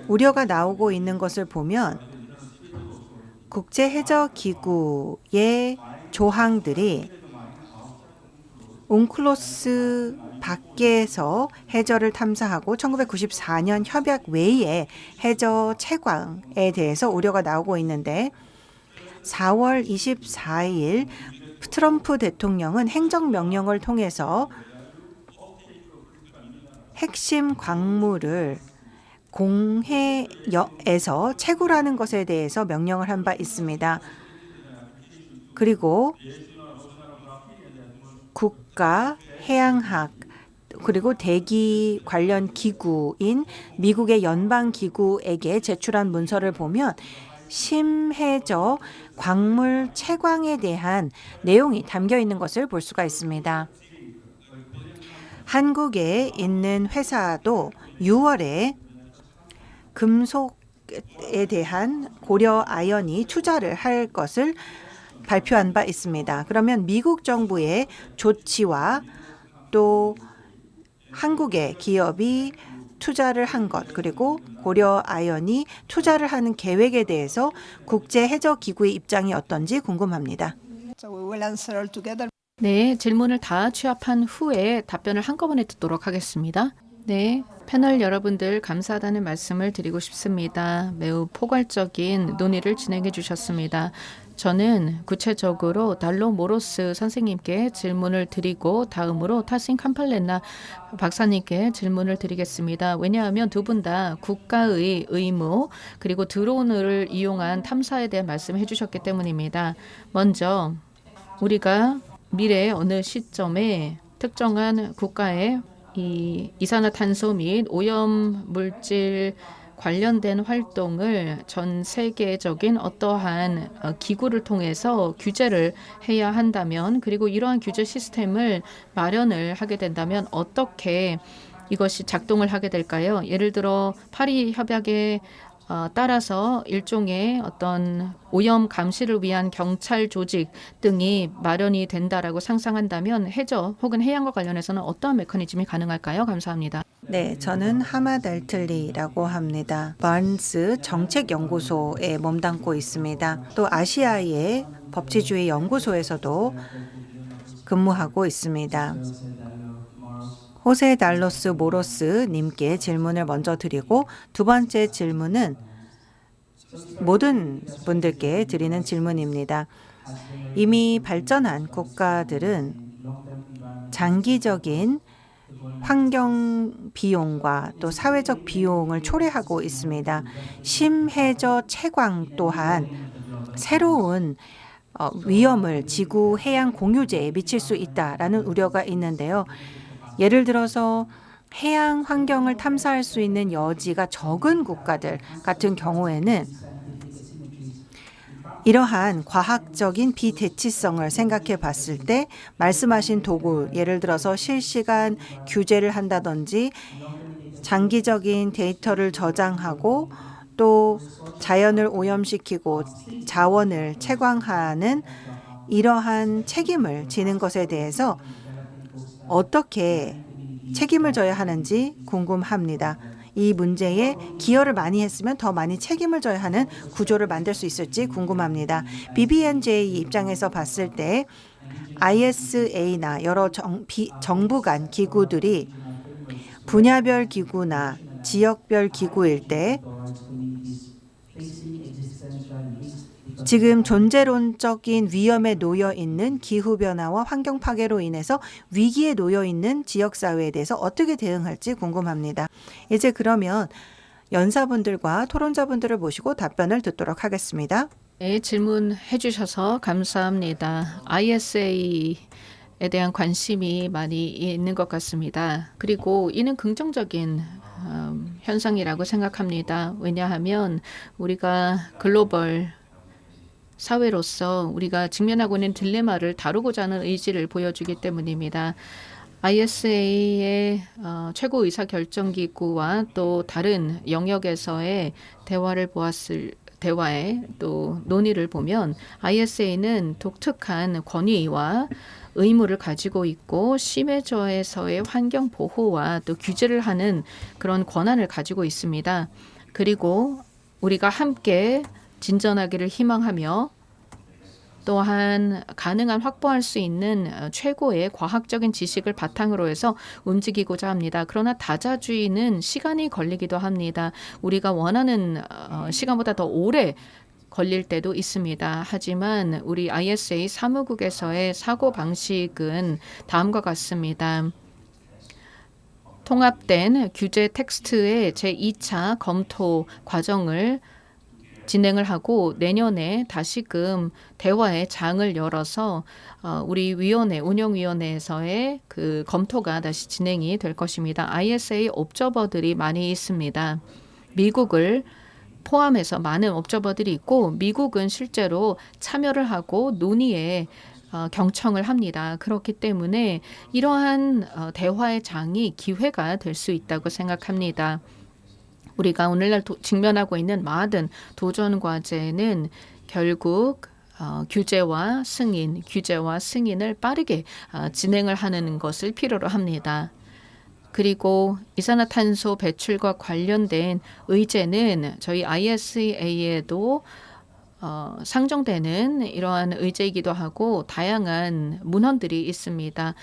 우려가 나오고 있는 것을 보면 국제해저기구의 조항들이 웅클로스 밖에서 해저를 탐사하고 1994년 협약 외의 해저 채광에 대해서 우려가 나오고 있는데 4월 24일 트럼프 대통령은 행정명령을 통해서 핵심 광물을 공해에서 채굴하는 것에 대해서 명령을 한 바 있습니다. 그리고 국가 해양학 그리고 대기 관련 기구인 미국의 연방기구에게 제출한 문서를 보면 심해저 광물 채광에 대한 내용이 담겨 있는 것을 볼 수가 있습니다. 한국에 있는 회사도 6월에 금속에 대한 고려 아연이 투자를 할 것을 발표한 바 있습니다. 그러면 미국 정부의 조치와 또 한국의 기업이 투자를 한 것 그리고 고려 아연이 투자를 하는 계획에 대해서 국제해저기구의 입장이 어떤지 궁금합니다. 네, 질문을 다 취합한 후에 답변을 한꺼번에 듣도록 하겠습니다. 네, 패널 여러분들 감사하다는 말씀을 드리고 싶습니다. 매우 포괄적인 논의를 진행해 주셨습니다. 저는 구체적으로 달로 모로스 선생님께 질문을 드리고 다음으로 타신 캄팔레나 박사님께 질문을 드리겠습니다. 왜냐하면 두 분 다 국가의 의무 그리고 드론을 이용한 탐사에 대한 말씀을 해주셨기 때문입니다. 먼저 우리가 미래의 어느 시점에 특정한 국가의 이 이산화탄소 및 오염 물질 관련된 활동을 전 세계적인 어떠한 기구를 통해서 규제를 해야 한다면 그리고 이러한 규제 시스템을 마련을 하게 된다면 어떻게 이것이 작동을 하게 될까요? 예를 들어 파리 협약에 따라서 일종의 어떤 오염 감시를 위한 경찰 조직 등이 마련이 된다라고 상상한다면 해저 혹은 해양과 관련해서는 어떠한 메커니즘이 가능할까요? 감사합니다. 네, 저는 하마드 알틀리라고 합니다. 바른스 정책연구소에 몸담고 있습니다. 또 아시아의 법치주의 연구소에서도 근무하고 있습니다. 호세 달로스 모로스 님께 질문을 먼저 드리고 두 번째 질문은 모든 분들께 드리는 질문입니다. 이미 발전한 국가들은 장기적인 환경 비용과 또 사회적 비용을 초래하고 있습니다. 심해저 채광 또한 새로운 위험을 지구 해양 공유제에 미칠 수 있다라는 우려가 있는데요. 예를 들어서 해양 환경을 탐사할 수 있는 여지가 적은 국가들 같은 경우에는 이러한 과학적인 비대치성을 생각해 봤을 때 말씀하신 도구, 예를 들어서 실시간 규제를 한다든지 장기적인 데이터를 저장하고 또 자연을 오염시키고 자원을 채광하는 이러한 책임을 지는 것에 대해서 어떻게 책임을 져야 하는지 궁금합니다. 이 문제에 기여를 많이 했으면 더 많이 책임을 져야 하는 구조를 만들 수 있을지 궁금합니다. BBNJ 입장에서 봤을 때 ISA나 여러 정부 간 기구들이 분야별 기구나 지역별 기구일 때 지금 존재론적인 위험에 놓여 있는 기후변화와 환경 파괴로 인해서 위기에 놓여 있는 지역사회에 대해서 어떻게 대응할지 궁금합니다. 이제 그러면 연사분들과 토론자분들을 모시고 답변을 듣도록 하겠습니다. 네, 질문해 주셔서 감사합니다. ISA에 대한 관심이 많이 있는 것 같습니다. 그리고 이는 긍정적인 현상이라고 생각합니다. 왜냐하면 우리가 글로벌 사회로서 우리가 직면하고 있는 딜레마를 다루고자 하는 의지를 보여주기 때문입니다. ISA의 최고 의사 결정 기구와 또 다른 영역에서의 대화에 또 논의를 보면 ISA는 독특한 권위와 의무를 가지고 있고 심해저에서의 환경 보호와 또 규제를 하는 그런 권한을 가지고 있습니다. 그리고 우리가 함께 진전하기를 희망하며 또한 가능한 확보할 수 있는 최고의 과학적인 지식을 바탕으로 해서 움직이고자 합니다. 그러나 다자주의는 시간이 걸리기도 합니다. 우리가 원하는 시간보다 더 오래 걸릴 때도 있습니다. 하지만 우리 ISA 사무국에서의 사고방식은 다음과 같습니다. 통합된 규제 텍스트의 제2차 검토 과정을 진행을 하고 내년에 다시금 대화의 장을 열어서 우리 운영위원회에서의 그 검토가 다시 진행이 될 것입니다. ISA 옵저버들이 많이 있습니다. 미국을 포함해서 많은 옵저버들이 있고 미국은 실제로 참여를 하고 논의에 경청을 합니다. 그렇기 때문에 이러한 대화의 장이 기회가 될 수 있다고 생각합니다. 우리가 오늘날 직면하고 있는 많은 도전 과제는 결국 규제와 승인을 빠르게 진행을 하는 것을 필요로 합니다. 그리고 이산화탄소 배출과 관련된 의제는 저희 ISA에도 상정되는 이러한 의제이기도 하고 다양한 문헌들이 있습니다.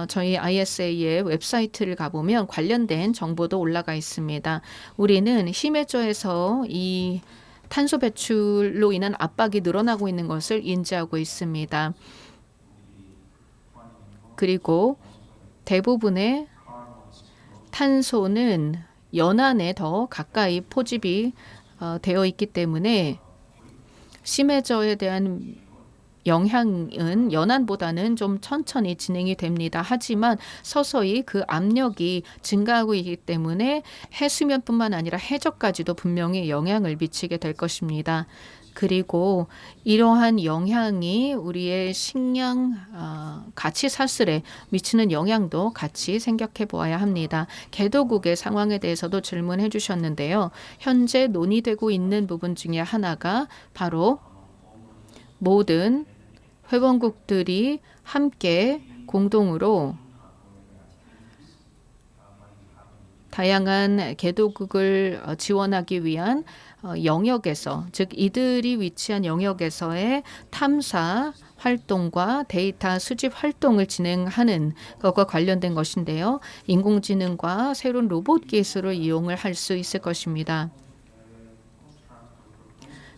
저희 ISA의 웹사이트를 가보면 관련된 정보도 올라가 있습니다. 우리는 심해저에서 이 탄소 배출로 인한 압박이 늘어나고 있는 것을 인지하고 있습니다. 그리고 대부분의 탄소는 연안에 더 가까이 포집이 되어 있기 때문에 심해저에 대한 영향은 연안보다는 좀 천천히 진행이 됩니다. 하지만 서서히 그 압력이 증가하고 있기 때문에 해수면뿐만 아니라 해저까지도 분명히 영향을 미치게 될 것입니다. 그리고 이러한 영향이 우리의 식량 가치 사슬에 미치는 영향도 같이 생각해 보아야 합니다. 개도국의 상황에 대해서도 질문해 주셨는데요. 현재 논의되고 있는 부분 중에 하나가 바로 모든 회원국들이 함께 공동으로 다양한 개도국을 지원하기 위한 영역에서, 즉 이들이 위치한 영역에서의 탐사 활동과 데이터 수집 활동을 진행하는 것과 관련된 것인데요. 인공지능과 새로운 로봇 기술을 이용을 할 수 있을 것입니다.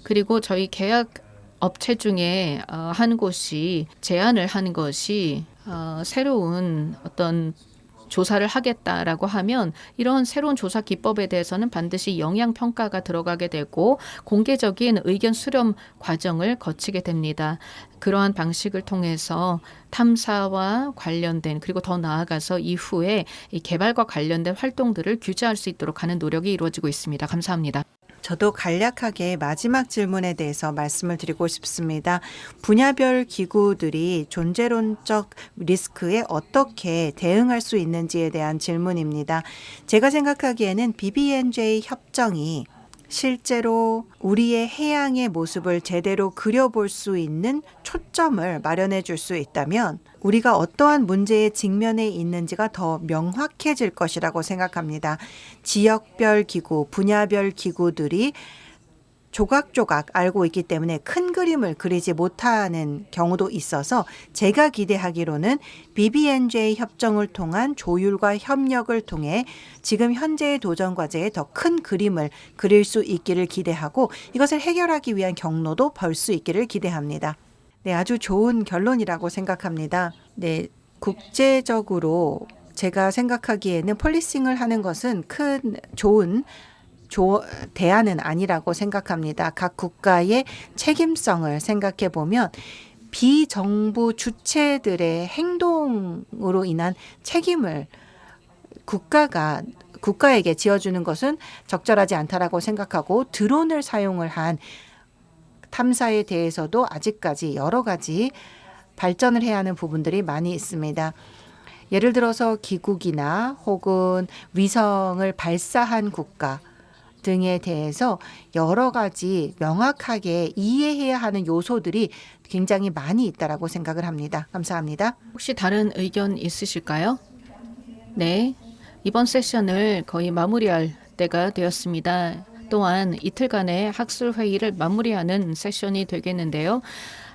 그리고 저희 계약 업체 중에 한 곳이 제안을 하는 것이 새로운 어떤 조사를 하겠다라고 하면 이런 새로운 조사 기법에 대해서는 반드시 영향 평가가 들어가게 되고 공개적인 의견 수렴 과정을 거치게 됩니다. 그러한 방식을 통해서 탐사와 관련된 그리고 더 나아가서 이후에 이 개발과 관련된 활동들을 규제할 수 있도록 하는 노력이 이루어지고 있습니다. 감사합니다. 저도 간략하게 마지막 질문에 대해서 말씀을 드리고 싶습니다. 분야별 기구들이 존재론적 리스크에 어떻게 대응할 수 있는지에 대한 질문입니다. 제가 생각하기에는 BBNJ 협정이 실제로 우리의 해양의 모습을 제대로 그려볼 수 있는 초점을 마련해 줄 수 있다면 우리가 어떠한 문제에 직면해 있는지가 더 명확해질 것이라고 생각합니다. 지역별 기구, 분야별 기구들이 조각조각 알고 있기 때문에 큰 그림을 그리지 못하는 경우도 있어서 제가 기대하기로는 BBNJ 협정을 통한 조율과 협력을 통해 지금 현재의 도전 과제에 더 큰 그림을 그릴 수 있기를 기대하고 이것을 해결하기 위한 경로도 벌 수 있기를 기대합니다. 네, 아주 좋은 결론이라고 생각합니다. 네, 국제적으로 제가 생각하기에는 폴리싱을 하는 것은 큰 좋은 대안은 아니라고 생각합니다. 각 국가의 책임성을 생각해 보면 비정부 주체들의 행동으로 인한 책임을 국가에게 지어주는 것은 적절하지 않다라고 생각하고 드론을 사용을 한 탐사에 대해서도 아직까지 여러 가지 발전을 해야 하는 부분들이 많이 있습니다. 예를 들어서 기국이나 혹은 위성을 발사한 국가 등에 대해서 여러 가지 명확하게 이해해야 하는 요소들이 굉장히 많이 있다라고 생각을 합니다. 감사합니다. 혹시 다른 의견 있으실까요? 네, 이번 세션을 거의 마무리할 때가 되었습니다. 또한 이틀간의 학술 회의를 마무리하는 세션이 되겠는데요.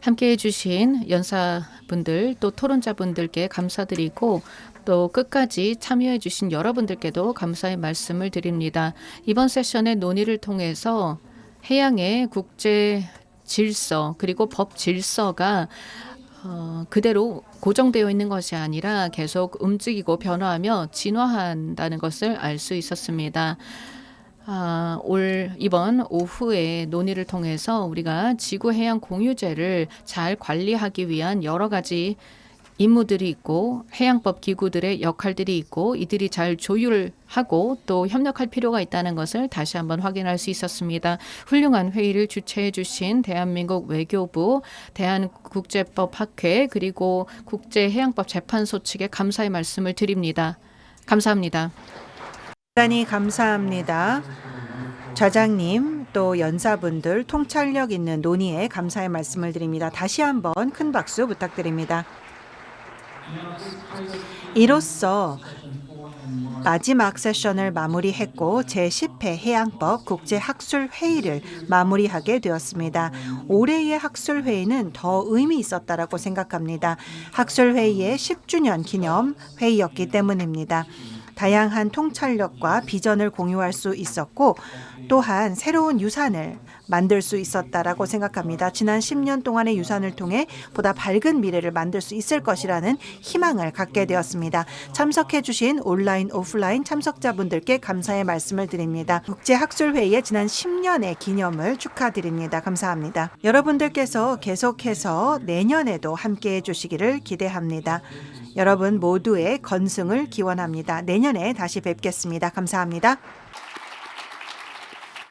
함께해 주신 연사분들 또 토론자분들께 감사드리고 또 끝까지 참여해 주신 여러분들께도 감사의 말씀을 드립니다. 이번 세션의 논의를 통해서 해양의 국제 질서 그리고 법 질서가 그대로 고정되어 있는 것이 아니라 계속 움직이고 변화하며 진화한다는 것을 알 수 있었습니다. 이번 오후에 논의를 통해서 우리가 지구해양 공유제를 잘 관리하기 위한 여러 가지 임무들이 있고 해양법 기구들의 역할들이 있고 이들이 잘 조율하고 또 협력할 필요가 있다는 것을 다시 한번 확인할 수 있었습니다. 훌륭한 회의를 주최해 주신 대한민국 외교부, 대한국제법학회 그리고 국제해양법 재판소 측에 감사의 말씀을 드립니다. 감사합니다. 대단히 감사합니다. 좌장님 또 연사분들 통찰력 있는 논의에 감사의 말씀을 드립니다. 다시 한번 큰 박수 부탁드립니다. 이로써 마지막 세션을 마무리했고 제10회 해양법 국제학술회의를 마무리하게 되었습니다. 올해의 학술회의는 더 의미 있었다라고 생각합니다. 학술회의의 10주년 기념 회의였기 때문입니다. 다양한 통찰력과 비전을 공유할 수 있었고 또한 새로운 유산을 만들 수 있었다라고 생각합니다. 지난 10년 동안의 유산을 통해 보다 밝은 미래를 만들 수 있을 것이라는 희망을 갖게 되었습니다. 참석해 주신 온라인, 오프라인 참석자분들께 감사의 말씀을 드립니다. 국제학술회의의 지난 10년의 기념을 축하드립니다. 감사합니다. 여러분들께서 계속해서 내년에도 함께해 주시기를 기대합니다. 여러분 모두의 건승을 기원합니다. 내년에 다시 뵙겠습니다. 감사합니다.